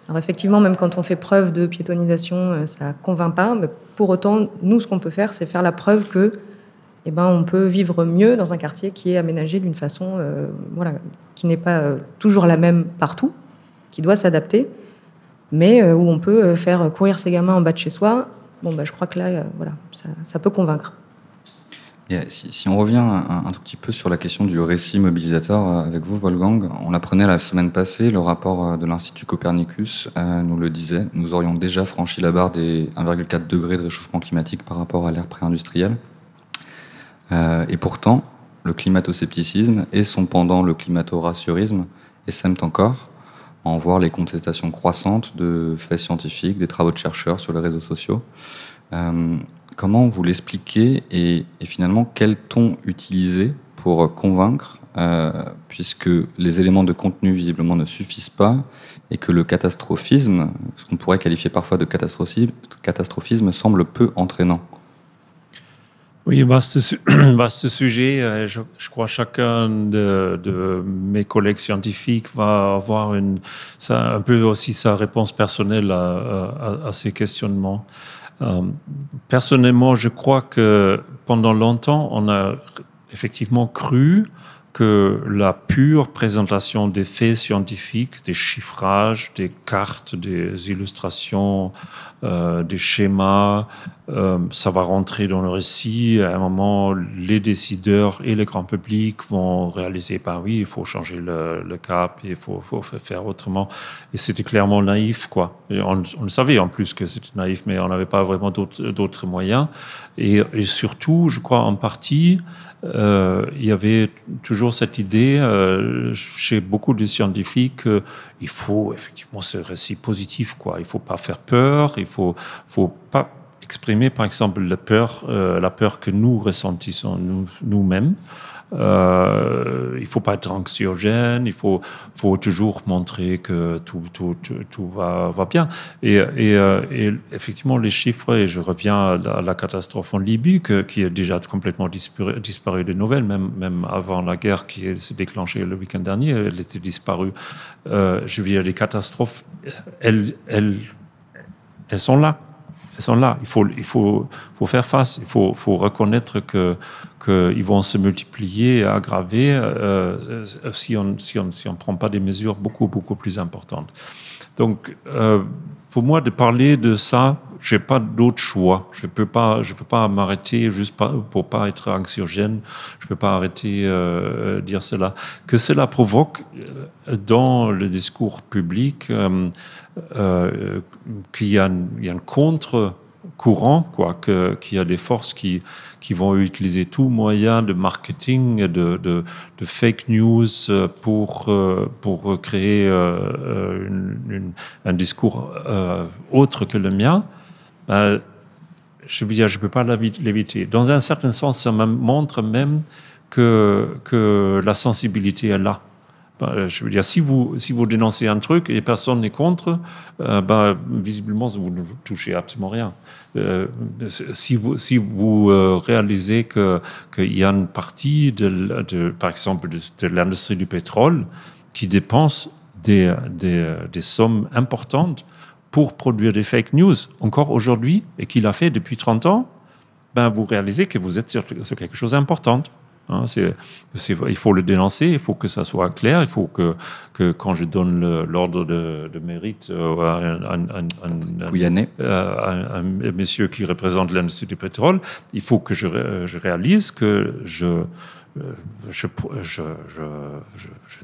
Alors, effectivement, même quand on fait preuve de piétonisation, ça ne convainc pas. Mais pour autant, nous, ce qu'on peut faire, c'est faire la preuve que on peut vivre mieux dans un quartier qui est aménagé d'une façon qui n'est pas toujours la même partout, qui doit s'adapter, mais où on peut faire courir ses gamins en bas de chez soi. Je crois que là, ça peut convaincre. Et si on revient un tout petit peu sur la question du récit mobilisateur avec vous, Wolfgang, on l'apprenait la semaine passée, le rapport de l'Institut Copernicus nous le disait, nous aurions déjà franchi la barre des 1,4 degrés de réchauffement climatique par rapport à l'ère pré-industrielle. Et pourtant, le climato-scepticisme et son pendant, le climato-rassurisme, essaiment encore à en voir les contestations croissantes de faits scientifiques, des travaux de chercheurs sur les réseaux sociaux. Comment vous l'expliquez et finalement, quel ton utiliser pour convaincre, puisque les éléments de contenu visiblement ne suffisent pas et que le catastrophisme, ce qu'on pourrait qualifier parfois de catastrophisme, semble peu entraînant? Oui, vaste sujet. Je crois que chacun de mes collègues scientifiques va avoir un peu aussi sa réponse personnelle à ces questionnements. Personnellement, je crois que pendant longtemps, on a effectivement cru que la pure présentation des faits scientifiques, des chiffrages, des cartes, des illustrations, des schémas, ça va rentrer dans le récit. À un moment, les décideurs et le grand public vont réaliser, oui, il faut changer le cap, il faut faire autrement. Et c'était clairement naïf, quoi. Et on le savait en plus que c'était naïf, mais on n'avait pas vraiment d'autres moyens. Et surtout, je crois en partie, il y avait toujours cette idée chez beaucoup de scientifiques qu'il faut effectivement ce récit positif, quoi. Il ne faut pas faire peur, il ne faut pas exprimer, par exemple, la peur que nous ressentissons nous-mêmes. Il ne faut pas être anxiogène, il faut toujours montrer que tout va bien. Et effectivement, les chiffres, et je reviens à la catastrophe en Libye, qui est déjà complètement disparue des nouvelles, même avant la guerre qui s'est déclenchée le week-end dernier, elle était disparue. Je veux dire, les catastrophes, elles sont là. Elles sont là. Il faut faire face. Il faut reconnaître qu'ils vont se multiplier et aggraver si on ne prend pas des mesures beaucoup plus importantes. Donc, pour moi, de parler de ça, je n'ai pas d'autre choix. Je peux pas m'arrêter juste pour pas être anxiogène. Je peux pas arrêter dire cela. Que cela provoque dans le discours public qu'il y a un contre-courant, quoi, qu'il y a des forces qui vont utiliser tout moyen de marketing, de fake news pour créer un discours autre que le mien. Je veux dire, je ne peux pas l'éviter. Dans un certain sens, ça me montre même que la sensibilité est là. Je veux dire, si vous dénoncez un truc et personne n'est contre, visiblement, vous ne touchez absolument rien. Si vous réalisez qu'il y a une partie, par exemple, de l'industrie du pétrole qui dépense des sommes importantes pour produire des fake news, encore aujourd'hui, et qu'il a fait depuis 30 ans, vous réalisez que vous êtes sur quelque chose d'important. Il faut le dénoncer, il faut que ça soit clair, il faut que quand je donne l'ordre de mérite à un monsieur qui représente l'industrie du pétrole, il faut que je réalise que je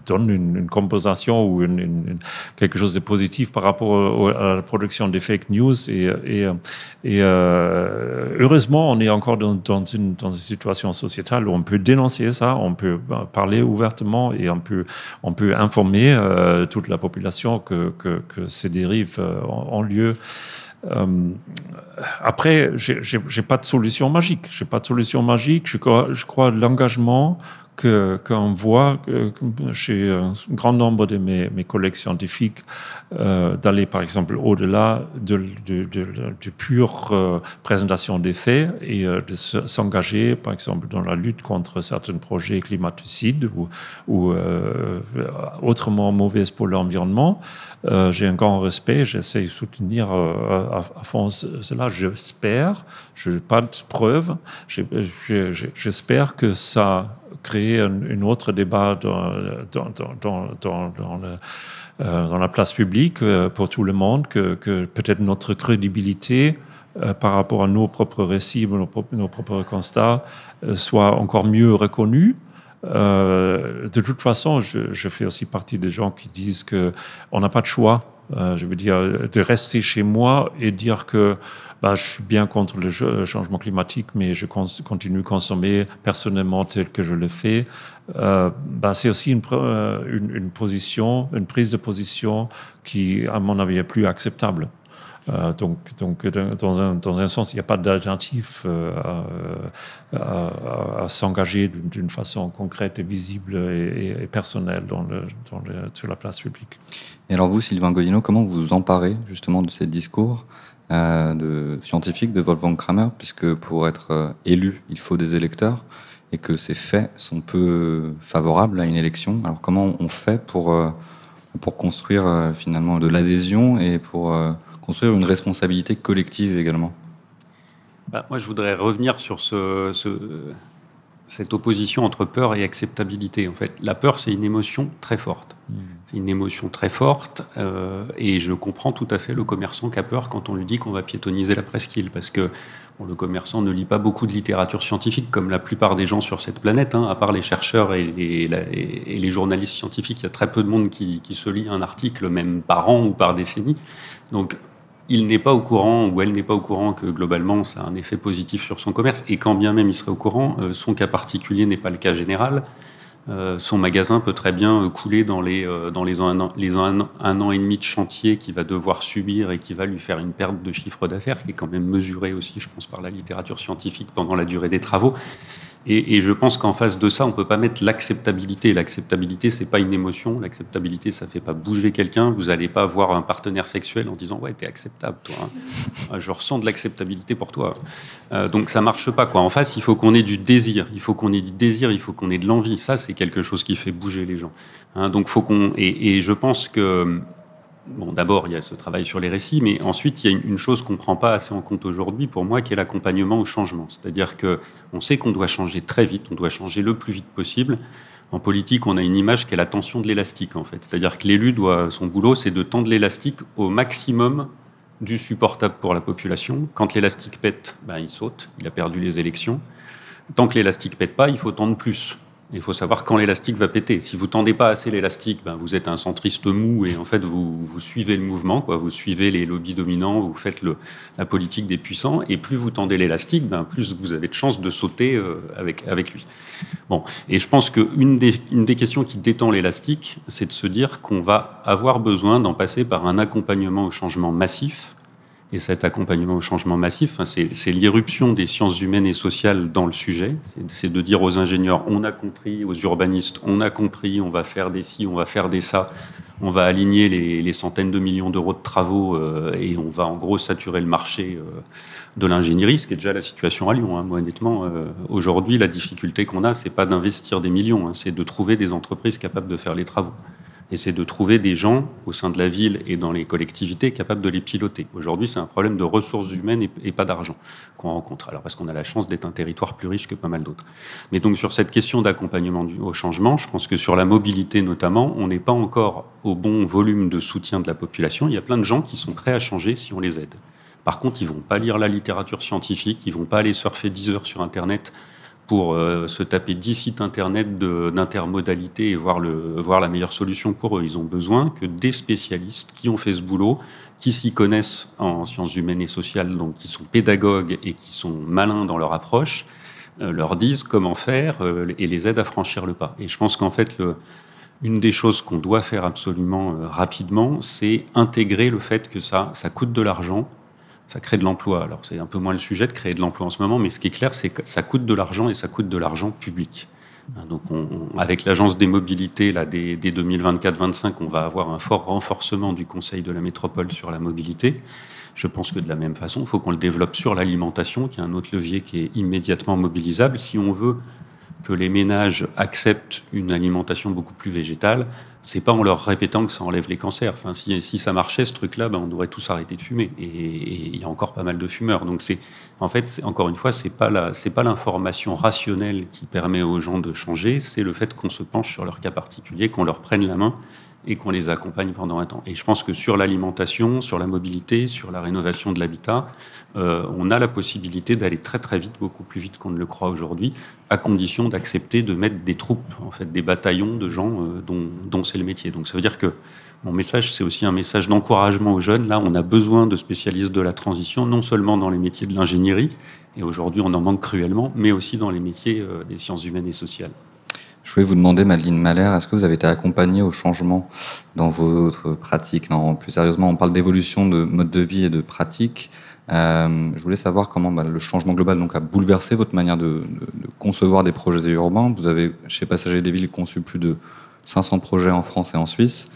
donne une compensation ou quelque chose de positif par rapport à la production des fake news. Et heureusement, on est encore dans une situation sociétale où on peut dénoncer ça, on peut parler ouvertement et on peut informer toute la population que ces dérives ont lieu. Après, j'ai pas de solution magique. Je crois l'engagement qu'on voit chez un grand nombre de mes collègues scientifiques d'aller, par exemple, au-delà de pure présentation des faits et de s'engager, par exemple, dans la lutte contre certains projets climaticides ou autrement mauvais pour l'environnement. J'ai un grand respect, j'essaie de soutenir à fond cela. J'espère, je n'ai pas de preuves, j'espère que ça crée un autre débat dans la place publique pour tout le monde, que peut-être notre crédibilité par rapport à nos propres récits, nos propres constats, soit encore mieux reconnue. De toute façon, je fais aussi partie des gens qui disent qu'on n'a pas de choix. Je veux dire, de rester chez moi et dire que je suis bien contre le changement climatique, mais je continue de consommer personnellement tel que je le fais. C'est aussi une prise de position qui, à mon avis, est plus acceptable. Donc, dans un sens, il n'y a pas d'alternative à s'engager d'une façon concrète et visible et personnelle sur la place publique. Et alors vous, Sylvain Godino, comment vous vous emparez justement de ces discours de scientifiques de Wolfgang Kramer, puisque pour être élu, il faut des électeurs et que ces faits sont peu favorables à une élection. Alors comment on fait pour construire finalement de l'adhésion et pour construire une responsabilité collective également? Moi, je voudrais revenir sur cette opposition entre peur et acceptabilité. En fait, la peur, c'est une émotion très forte. C'est une émotion très forte et je comprends tout à fait le commerçant qui a peur quand on lui dit qu'on va piétoniser la presqu'île, parce que le commerçant ne lit pas beaucoup de littérature scientifique, comme la plupart des gens sur cette planète, à part les chercheurs et les journalistes scientifiques. Il y a très peu de monde qui se lit un article, même par an ou par décennie. Donc, il n'est pas au courant, ou elle n'est pas au courant que globalement ça a un effet positif sur son commerce, et quand bien même il serait au courant, son cas particulier n'est pas le cas général. Son magasin peut très bien couler dans les un an et demi de chantier qu'il va devoir subir et qui va lui faire une perte de chiffre d'affaires, qui est quand même mesurée aussi, je pense, par la littérature scientifique pendant la durée des travaux. Et je pense qu'en face de ça, on ne peut pas mettre l'acceptabilité. L'acceptabilité, ce n'est pas une émotion. L'acceptabilité, ça ne fait pas bouger quelqu'un. Vous n'allez pas voir un partenaire sexuel en disant « Ouais, t'es acceptable, toi. Je ressens de l'acceptabilité pour toi. » Donc, ça ne marche pas, quoi. En face, il faut qu'on ait du désir. Il faut qu'on ait du désir, il faut qu'on ait de l'envie. Ça, c'est quelque chose qui fait bouger les gens. Donc, faut qu'on... Et je pense que... Bon, d'abord, il y a ce travail sur les récits, mais ensuite, il y a une chose qu'on ne prend pas assez en compte aujourd'hui, pour moi, qui est l'accompagnement au changement. C'est-à-dire qu'on sait qu'on doit changer très vite, on doit changer le plus vite possible. En politique, on a une image qui est la tension de l'élastique, en fait. C'est-à-dire que l'élu son boulot, c'est de tendre l'élastique au maximum du supportable pour la population. Quand l'élastique pète, il saute, il a perdu les élections. Tant que l'élastique pète pas, il faut tendre plus. Il faut savoir quand l'élastique va péter. Si vous tendez pas assez l'élastique, vous êtes un centriste mou et en fait vous suivez le mouvement, quoi. Vous suivez les lobbies dominants, vous faites la politique des puissants. Et plus vous tendez l'élastique, plus vous avez de chances de sauter avec lui. Bon, et je pense qu'une des questions qui détend l'élastique, c'est de se dire qu'on va avoir besoin d'en passer par un accompagnement au changement massif Et cet accompagnement au changement massif, c'est l'irruption des sciences humaines et sociales dans le sujet. C'est de dire aux ingénieurs, on a compris, aux urbanistes, on a compris, on va faire des ci, on va faire des ça, on va aligner les centaines de millions d'euros de travaux et on va en gros saturer le marché de l'ingénierie, ce qui est déjà la situation à Lyon. Moi, honnêtement, aujourd'hui, la difficulté qu'on a, c'est pas d'investir des millions, c'est de trouver des entreprises capables de faire les travaux. Et c'est de trouver des gens au sein de la ville et dans les collectivités capables de les piloter. Aujourd'hui, c'est un problème de ressources humaines et pas d'argent qu'on rencontre. Alors, parce qu'on a la chance d'être un territoire plus riche que pas mal d'autres. Mais donc, sur cette question d'accompagnement au changement, je pense que sur la mobilité notamment, on n'est pas encore au bon volume de soutien de la population. Il y a plein de gens qui sont prêts à changer si on les aide. Par contre, ils ne vont pas lire la littérature scientifique, ils ne vont pas aller surfer 10 heures sur Internet pour se taper 10 sites internet d'intermodalité et voir la meilleure solution pour eux. Ils ont besoin que des spécialistes qui ont fait ce boulot, qui s'y connaissent en sciences humaines et sociales, donc qui sont pédagogues et qui sont malins dans leur approche, leur disent comment faire et les aident à franchir le pas. Et je pense qu'en fait, une des choses qu'on doit faire absolument rapidement, c'est intégrer le fait que ça coûte de l'argent. Ça crée de l'emploi. Alors, c'est un peu moins le sujet de créer de l'emploi en ce moment, mais ce qui est clair, c'est que ça coûte de l'argent et ça coûte de l'argent public. Donc, avec l'Agence des mobilités, là, dès 2024-25, on va avoir un fort renforcement du Conseil de la métropole sur la mobilité. Je pense que de la même façon, il faut qu'on le développe sur l'alimentation, qui est un autre levier qui est immédiatement mobilisable. Si on veut que les ménages acceptent une alimentation beaucoup plus végétale, c'est pas en leur répétant que ça enlève les cancers. Enfin, si ça marchait, ce truc-là, on devrait tous arrêter de fumer. Et il y a encore pas mal de fumeurs. Donc, encore une fois, c'est pas l'information rationnelle qui permet aux gens de changer, c'est le fait qu'on se penche sur leur cas particulier, qu'on leur prenne la main et qu'on les accompagne pendant un temps. Et je pense que sur l'alimentation, sur la mobilité, sur la rénovation de l'habitat, on a la possibilité d'aller très très vite, beaucoup plus vite qu'on ne le croit aujourd'hui, à condition d'accepter de mettre des troupes, en fait, des bataillons de gens dont c'est le métier. Donc ça veut dire que mon message, c'est aussi un message d'encouragement aux jeunes. Là, on a besoin de spécialistes de la transition, non seulement dans les métiers de l'ingénierie, et aujourd'hui on en manque cruellement, mais aussi dans les métiers des sciences humaines et sociales. Je voulais vous demander, Madeleine Mahler, est-ce que vous avez été accompagnée au changement dans votre pratique ? Non, plus sérieusement, on parle d'évolution de mode de vie et de pratique. Je voulais savoir comment le changement global donc, a bouleversé votre manière de concevoir des projets urbains. Vous avez, chez Passagers des Villes, conçu plus de 500 projets en France et en Suisse.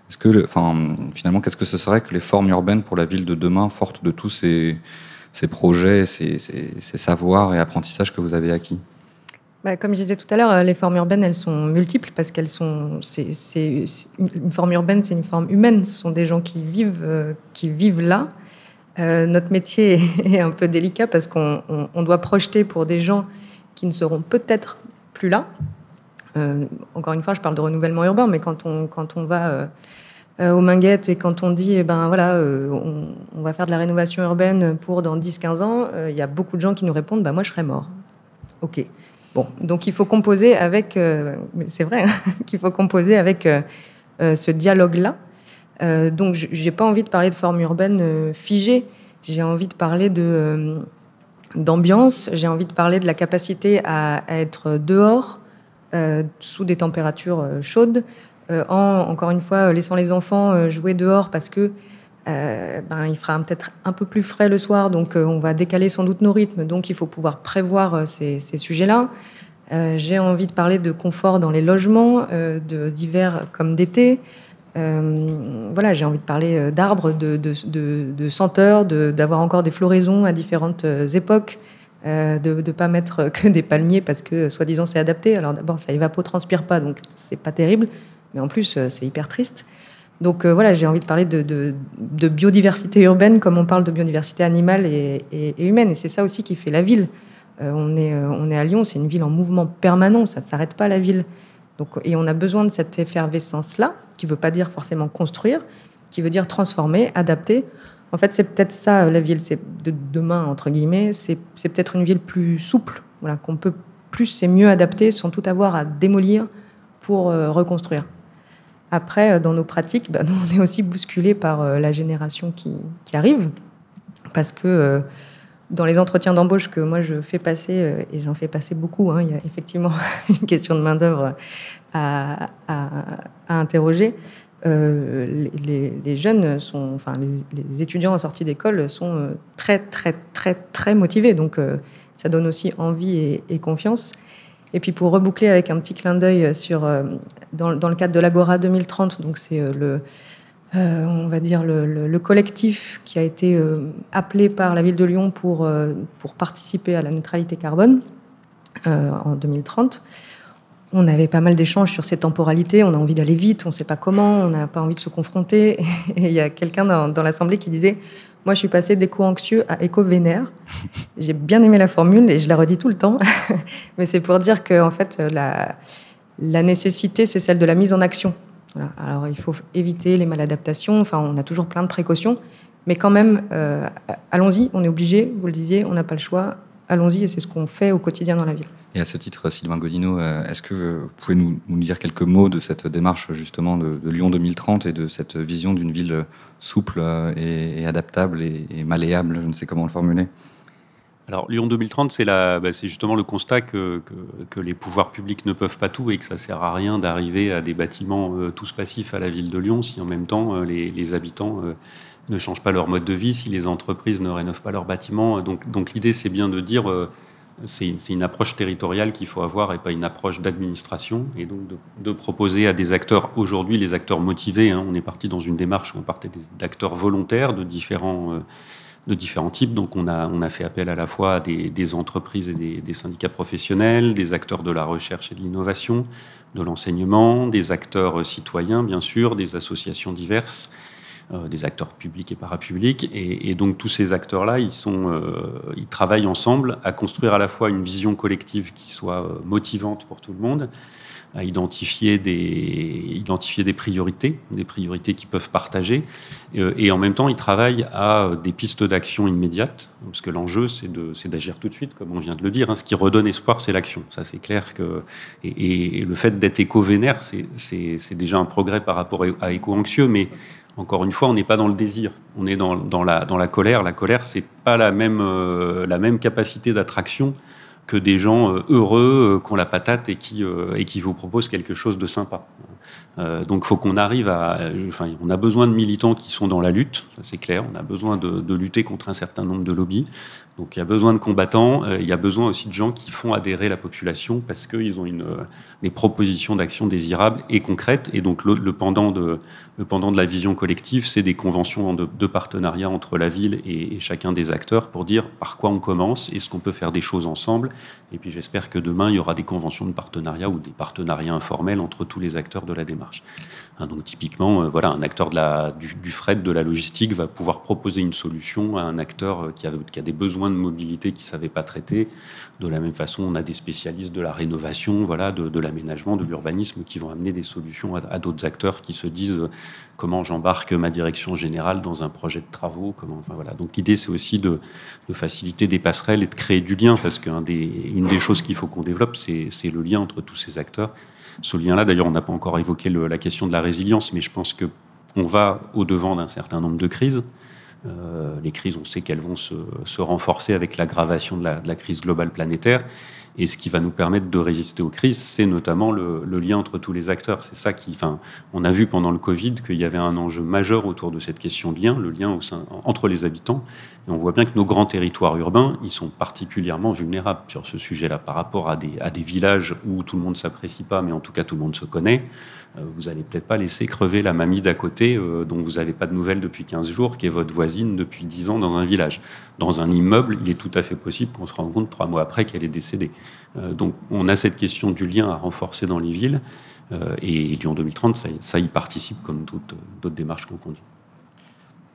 Finalement, qu'est-ce que ce serait que les formes urbaines pour la ville de demain, fortes de tous ces projets, ces savoirs et apprentissages que vous avez acquis ? Comme je disais tout à l'heure, les formes urbaines, elles sont multiples parce qu'elles sont. Une forme urbaine, c'est une forme humaine. Ce sont des gens qui vivent là. Notre métier est un peu délicat parce qu'on doit projeter pour des gens qui ne seront peut-être plus là. Encore une fois, je parle de renouvellement urbain, mais quand on va aux Minguettes et quand on dit, on va faire de la rénovation urbaine pour dans 10-15 ans, il y a beaucoup de gens qui nous répondent, moi, je serai mort. OK. Bon, donc il faut composer avec, c'est vrai, qu'il faut composer avec ce dialogue-là. Donc j'ai pas envie de parler de forme urbaine figée, j'ai envie de parler d'ambiance, j'ai envie de parler de la capacité à être dehors, sous des températures chaudes, encore une fois, laissant les enfants jouer dehors parce que il fera peut-être un peu plus frais le soir, donc on va décaler sans doute nos rythmes, donc il faut pouvoir prévoir ces sujets-là. J'ai envie de parler de confort dans les logements, d'hiver comme d'été. J'ai envie de parler d'arbres, de senteurs, d'avoir encore des floraisons à différentes époques, de ne pas mettre que des palmiers parce que soi-disant c'est adapté. Alors d'abord ça évapotranspire pas, donc c'est pas terrible, mais en plus c'est hyper triste. Donc j'ai envie de parler de biodiversité urbaine comme on parle de biodiversité animale et humaine. Et c'est ça aussi qui fait la ville. On est à Lyon, c'est une ville en mouvement permanent, ça ne s'arrête pas la ville. Donc, et on a besoin de cette effervescence-là, qui ne veut pas dire forcément construire, qui veut dire transformer, adapter. En fait, c'est peut-être ça la ville, c'est de demain, entre guillemets, c'est peut-être une ville plus souple, qu'on peut plus et mieux adapter sans tout avoir à démolir pour reconstruire. Après, dans nos pratiques, nous, on est aussi bousculés par la génération qui arrive, parce que dans les entretiens d'embauche que moi je fais passer, et j'en fais passer beaucoup, il y a effectivement une question de main-d'œuvre à interroger. les jeunes les étudiants en sortie d'école sont très, très, très, très motivés. Donc, ça donne aussi envie et confiance. Et puis, pour reboucler avec un petit clin d'œil dans le cadre de l'Agora 2030, donc c'est on va dire le collectif qui a été appelé par la ville de Lyon pour participer à la neutralité carbone en 2030. On avait pas mal d'échanges sur ces temporalités. On a envie d'aller vite, on ne sait pas comment, on n'a pas envie de se confronter. Et il y a quelqu'un dans l'Assemblée qui disait « Moi, je suis passé d'éco-anxieux à éco-vénère ». J'ai bien aimé la formule et je la redis tout le temps. Mais c'est pour dire que en fait, la nécessité, c'est celle de la mise en action. Voilà. Alors, il faut éviter les maladaptations. Enfin, on a toujours plein de précautions. Mais quand même, allons-y, on est obligé, vous le disiez, on n'a pas le choix. Allons-y, et c'est ce qu'on fait au quotidien dans la ville. Et à ce titre, Sylvain Godino, est-ce que vous pouvez nous dire quelques mots de cette démarche justement de Lyon 2030 et de cette vision d'une ville souple et adaptable et malléable, je ne sais comment le formuler? Alors, Lyon 2030, c'est justement le constat que les pouvoirs publics ne peuvent pas tout et que ça ne sert à rien d'arriver à des bâtiments tous passifs à la ville de Lyon si en même temps les habitants ne changent pas leur mode de vie, si les entreprises ne rénovent pas leurs bâtiments. Donc l'idée, c'est bien de dire c'est une approche territoriale qu'il faut avoir et pas une approche d'administration. Et donc de proposer à des acteurs, aujourd'hui les acteurs motivés, on est parti dans une démarche où on partait d'acteurs volontaires de différents types. Donc on a fait appel à la fois à des entreprises et des syndicats professionnels, des acteurs de la recherche et de l'innovation, de l'enseignement, des acteurs citoyens bien sûr, des associations diverses, des acteurs publics et parapublics. Et donc tous ces acteurs-là, ils travaillent ensemble à construire à la fois une vision collective qui soit motivante pour tout le monde, à identifier des priorités qu'ils peuvent partager. Et en même temps, ils travaillent à des pistes d'action immédiates, parce que l'enjeu, c'est d'agir tout de suite, comme on vient de le dire. Ce qui redonne espoir, c'est l'action. Ça, c'est clair que... Et le fait d'être éco-vénère, c'est déjà un progrès par rapport à éco-anxieux, mais encore une fois, on n'est pas dans le désir, on est dans la colère. La colère, c'est pas la même capacité d'attraction que des gens heureux, qui ont la patate et qui vous proposent quelque chose de sympa. Donc, il faut qu'on arrive on a besoin de militants qui sont dans la lutte, ça c'est clair. On a besoin de lutter contre un certain nombre de lobbies. Donc, il y a besoin de combattants. Il y a besoin aussi de gens qui font adhérer la population parce qu'ils ont des propositions d'action désirables et concrètes. Et donc, le pendant de la vision collective, c'est des conventions de partenariat entre la ville et chacun des acteurs pour dire par quoi on commence, est-ce qu'on peut faire des choses ensemble. Et puis, j'espère que demain, il y aura des conventions de partenariat ou des partenariats informels entre tous les acteurs de la démarche. Donc, typiquement, un acteur du fret, de la logistique, va pouvoir proposer une solution à un acteur qui a des besoins de mobilité qu'il ne savait pas traiter. De la même façon, on a des spécialistes de la rénovation, de l'aménagement, de l'urbanisme qui vont amener des solutions à d'autres acteurs qui se disent comment j'embarque ma direction générale dans un projet de travaux. Donc l'idée, c'est aussi de faciliter des passerelles et de créer du lien, parce qu'une des choses qu'il faut qu'on développe, c'est le lien entre tous ces acteurs. Ce lien-là, d'ailleurs, on n'a pas encore évoqué la question de la résilience, mais je pense qu'on va au-devant d'un certain nombre de crises. Les crises, on sait qu'elles vont se renforcer avec l'aggravation de la crise globale planétaire. Et ce qui va nous permettre de résister aux crises, c'est notamment le lien entre tous les acteurs. C'est ça on a vu pendant le Covid qu'il y avait un enjeu majeur autour de cette question de lien, le lien entre les habitants. Et on voit bien que nos grands territoires urbains, ils sont particulièrement vulnérables sur ce sujet-là par rapport à des villages où tout le monde ne s'apprécie pas, mais en tout cas tout le monde se connaît. Vous n'allez peut-être pas laisser crever la mamie d'à côté dont vous n'avez pas de nouvelles depuis 15 jours, qui est votre voisine depuis 10 ans dans un village. Dans un immeuble, il est tout à fait possible qu'on se rende compte 3 mois après qu'elle est décédée. Donc on a cette question du lien à renforcer dans les villes. Et Lyon 2030, ça y participe comme d'autres démarches qu'on conduit.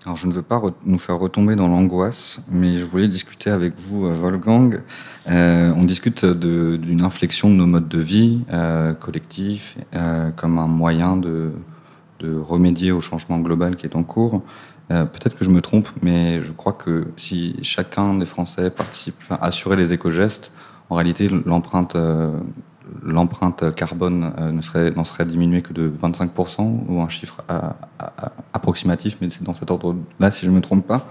Alors, je ne veux pas nous faire retomber dans l'angoisse, mais je voulais discuter avec vous, Wolfgang. On discute d'une inflexion de nos modes de vie collectifs comme un moyen de remédier au changement global qui est en cours. Peut-être que je me trompe, mais je crois que si chacun des Français assurait les éco-gestes, en réalité, l'empreinte carbone n'en serait diminuée que de 25%, ou un chiffre approximatif, mais c'est dans cet ordre-là, si je ne me trompe pas.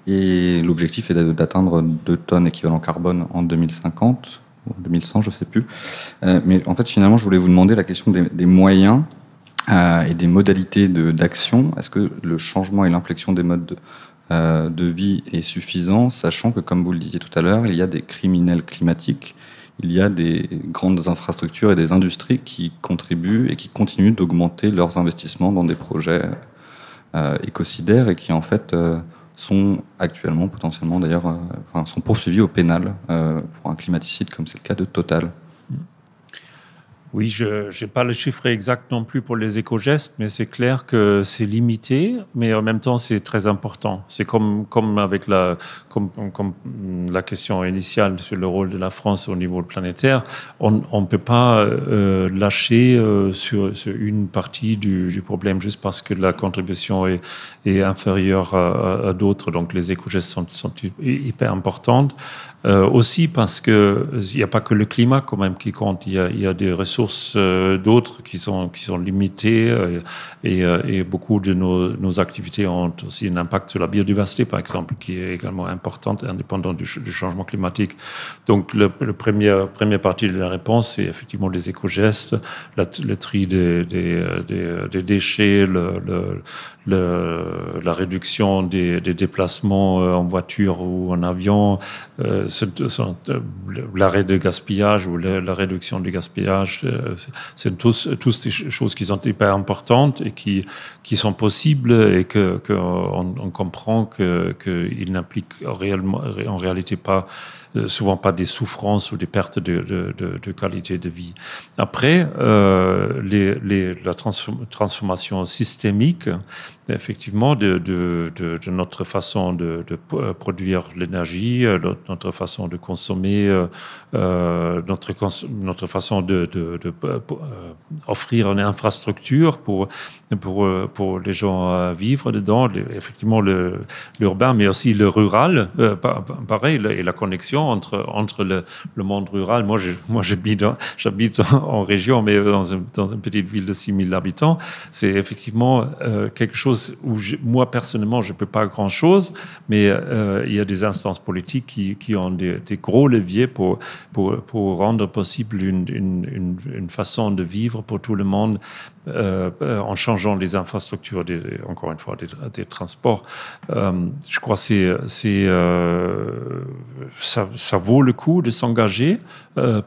Et l'objectif est d'atteindre 2 tonnes équivalent carbone en 2050, ou 2100, je ne sais plus. Mais en fait, finalement, je voulais vous demander la question des moyens. et des modalités d'action. Est-ce que le changement et l'inflexion des modes de vie est suffisant, sachant que, comme vous le disiez tout à l'heure, il y a des criminels climatiques, il y a des grandes infrastructures et des industries qui contribuent et qui continuent d'augmenter leurs investissements dans des projets écocidaires et qui, en fait, sont actuellement, potentiellement d'ailleurs, sont poursuivis au pénal pour un climaticide, comme c'est le cas de Total. Oui, je n'ai pas le chiffre exact non plus pour les éco-gestes, mais c'est clair que c'est limité, mais en même temps, c'est très important. C'est comme avec la question initiale sur le rôle de la France au niveau planétaire. On ne peut pas lâcher sur une partie du problème juste parce que la contribution est inférieure à d'autres. Donc, les éco-gestes sont hyper importantes. Aussi parce qu'il n'y a pas que le climat quand même qui compte. Il y a des ressources d'autres qui sont limitées et beaucoup de nos activités ont aussi un impact sur la biodiversité, par exemple, qui est également importante, indépendante du changement climatique. Donc, la première partie de la réponse, c'est effectivement les éco-gestes, le tri des déchets, la réduction des déplacements en voiture ou en avion, l'arrêt de gaspillage ou la réduction du gaspillage, c'est tous des choses qui sont hyper importantes et qui sont possibles et qu'on comprend qu'ils n'impliquent en réalité souvent pas des souffrances ou des pertes de qualité de vie. Après, la transformation systémique, effectivement, de notre façon de produire l'énergie, notre façon de consommer, notre façon de offrir une infrastructure pour les gens vivre dedans, effectivement l'urbain, mais aussi le rural, pareil, et la connexion entre le monde rural. Moi, j'habite en région, mais dans une petite ville de 6000 habitants. C'est effectivement quelque chose où moi, personnellement, je ne peux pas grand-chose, mais il y a des instances politiques qui ont des gros leviers pour rendre possible une façon de vivre pour tout le monde en changeant les infrastructures, encore une fois, des transports. Je crois que ça vaut le coup de s'engager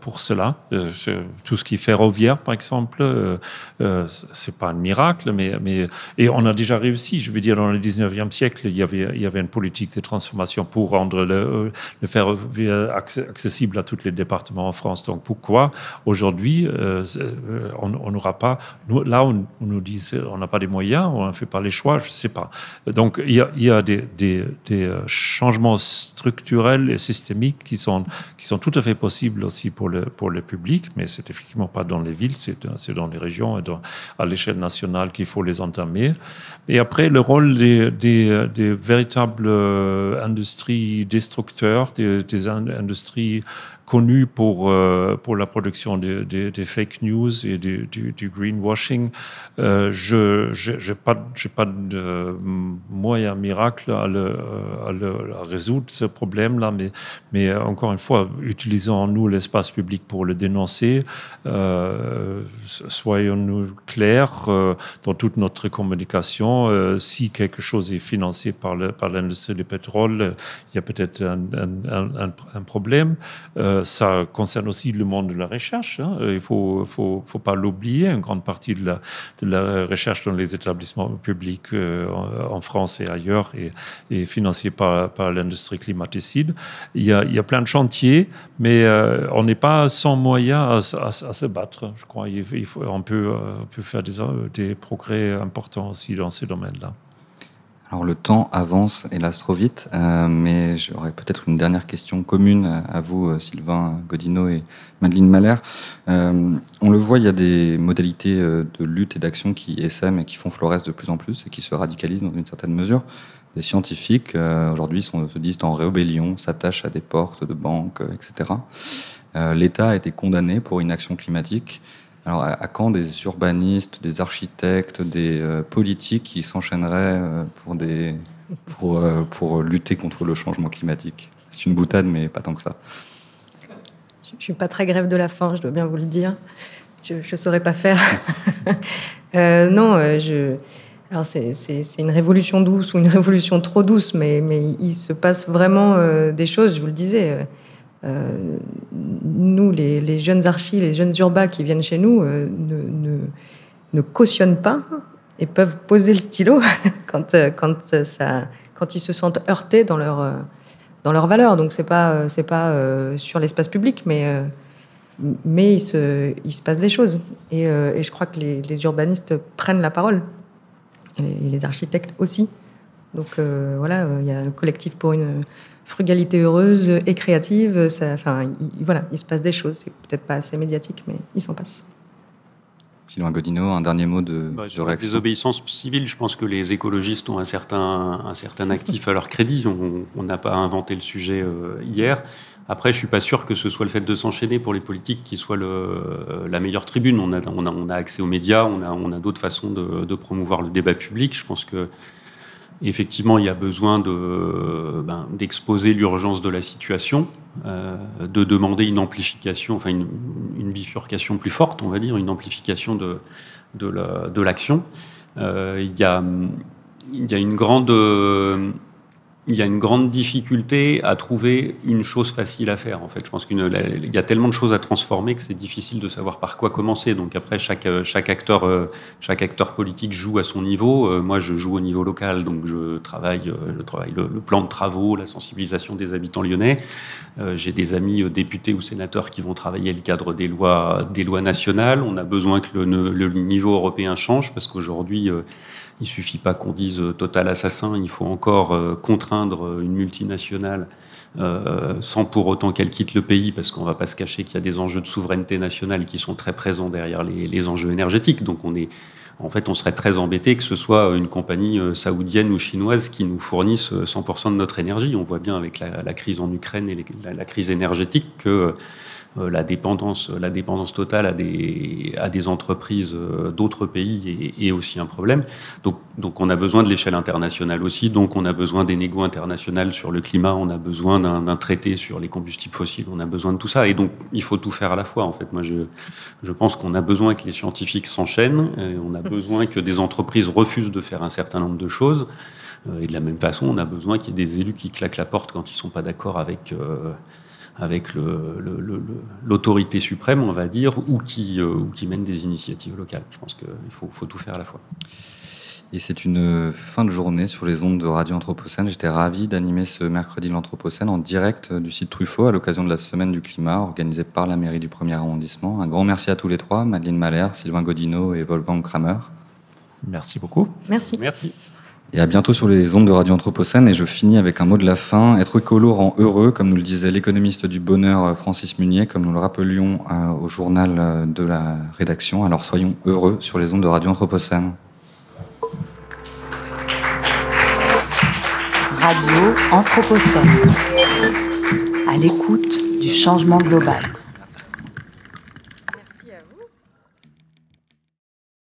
pour cela. Tout ce qui est ferroviaire, par exemple, c'est pas un miracle, et on a déjà réussi. Je veux dire, dans le 19e siècle, il y avait une politique de transformation pour rendre le ferroviaire accessible à tous les départements en France. Donc pourquoi aujourd'hui on n'aura pas... Là, on nous dit on n'a pas les moyens, on ne fait pas les choix, je ne sais pas. Donc il y a des changements structurels et systémiques qui sont tout à fait possibles aussi pour le public, mais c'est effectivement pas dans les villes, c'est dans les régions et à l'échelle nationale qu'il faut les entamer. Et après, le rôle des véritables industries destructeurs, des industries connues pour la production des fake news et du greenwashing. J'ai pas de moyen miracle à résoudre ce problème-là, mais encore une fois, utilisons-nous l'espace public pour le dénoncer. Soyons-nous clairs dans toute notre communication. Si quelque chose est financé par l'industrie du pétrole, il y a peut-être un problème. Ça concerne aussi le monde de la recherche. Il faut pas l'oublier. Une grande partie de la recherche dans les établissements publics en France et ailleurs est financée par l'industrie climaticide. Il y a plein de chantiers, mais on n'est pas sans moyens à se battre. Je crois on peut faire des progrès importants aussi dans ces domaines-là. Alors le temps avance, hélas, trop vite, mais j'aurais peut-être une dernière question commune à vous, Sylvain Godino et Madeleine Mahler. On le voit, il y a des modalités de lutte et d'action qui essaiment et qui font florès de plus en plus et qui se radicalisent dans une certaine mesure. Des scientifiques, aujourd'hui, se disent en rébellion, s'attachent à des portes de banques, etc. L'État a été condamné pour inaction climatique. Alors, à quand des urbanistes, des architectes, des politiques qui s'enchaîneraient pour lutter contre le changement climatique? C'est une boutade, mais pas tant que ça. Je ne suis pas très grève de la faim, je dois bien vous le dire. je saurais pas faire. Non, alors c'est une révolution douce ou une révolution trop douce, mais il se passe vraiment des choses. Je vous le disais. Nous, les jeunes archis, les jeunes urbas qui viennent chez nous, ne cautionnent pas et peuvent poser le stylo quand ils se sentent heurtés dans leurs valeurs. Donc c'est pas sur l'espace public, mais il se passe des choses. Et je crois que les urbanistes prennent la parole, et les architectes aussi. Donc voilà, il y a le collectif pour une frugalité heureuse et créative. Voilà, il se passe des choses. C'est peut-être pas assez médiatique, mais il s'en passe. Sylvain Gaudino, un dernier mot de sur la désobéissance civile, je pense que les écologistes ont un certain actif à leur crédit. On n'a pas inventé le sujet hier. Après, je suis pas sûr que ce soit le fait de s'enchaîner pour les politiques qui soit la meilleure tribune. On a accès aux médias, on a d'autres façons de promouvoir le débat public. Je pense que effectivement, il y a besoin d'exposer l'urgence de la situation, de demander une amplification, enfin une bifurcation plus forte, on va dire, une amplification de l'action. Il y a une grande difficulté à trouver une chose facile à faire, en fait. Je pense qu'il y a tellement de choses à transformer que c'est difficile de savoir par quoi commencer. Donc après, chaque acteur politique joue à son niveau. Moi, je joue au niveau local, donc je travaille le plan de travaux, la sensibilisation des habitants lyonnais. J'ai des amis députés ou sénateurs qui vont travailler le cadre des lois nationales. On a besoin que le niveau européen change, parce qu'aujourd'hui, il ne suffit pas qu'on dise Total assassin, il faut encore contraindre une multinationale sans pour autant qu'elle quitte le pays, parce qu'on ne va pas se cacher qu'il y a des enjeux de souveraineté nationale qui sont très présents derrière les enjeux énergétiques. Donc on serait très embêté que ce soit une compagnie saoudienne ou chinoise qui nous fournisse 100% de notre énergie. On voit bien avec la crise en Ukraine et la crise énergétique que la dépendance totale à des entreprises d'autres pays est aussi un problème. Donc on a besoin de l'échelle internationale aussi, donc on a besoin des négos internationales sur le climat, on a besoin d'un traité sur les combustibles fossiles, on a besoin de tout ça, et donc il faut tout faire à la fois, en fait. Moi je pense qu'on a besoin que les scientifiques s'enchaînent, on a besoin que des entreprises refusent de faire un certain nombre de choses, et de la même façon on a besoin qu'il y ait des élus qui claquent la porte quand ils ne sont pas d'accord avec l'autorité suprême, on va dire, ou qui mène des initiatives locales. Je pense qu'il faut tout faire à la fois. Et c'est une fin de journée sur les ondes de Radio Anthropocène. J'étais ravi d'animer ce mercredi l'Anthropocène en direct du site Truffaut à l'occasion de la Semaine du Climat organisée par la mairie du 1er arrondissement. Un grand merci à tous les trois, Madeleine Mahler, Sylvain Gaudino et Wolfgang Kramer. Merci beaucoup. Merci. Et à bientôt sur les ondes de Radio Anthropocène. Et je finis avec un mot de la fin. Être écolo rend heureux, comme nous le disait l'économiste du bonheur Francis Munier, comme nous le rappelions au journal de la rédaction. Alors soyons heureux sur les ondes de Radio Anthropocène. Radio Anthropocène. À l'écoute du changement global.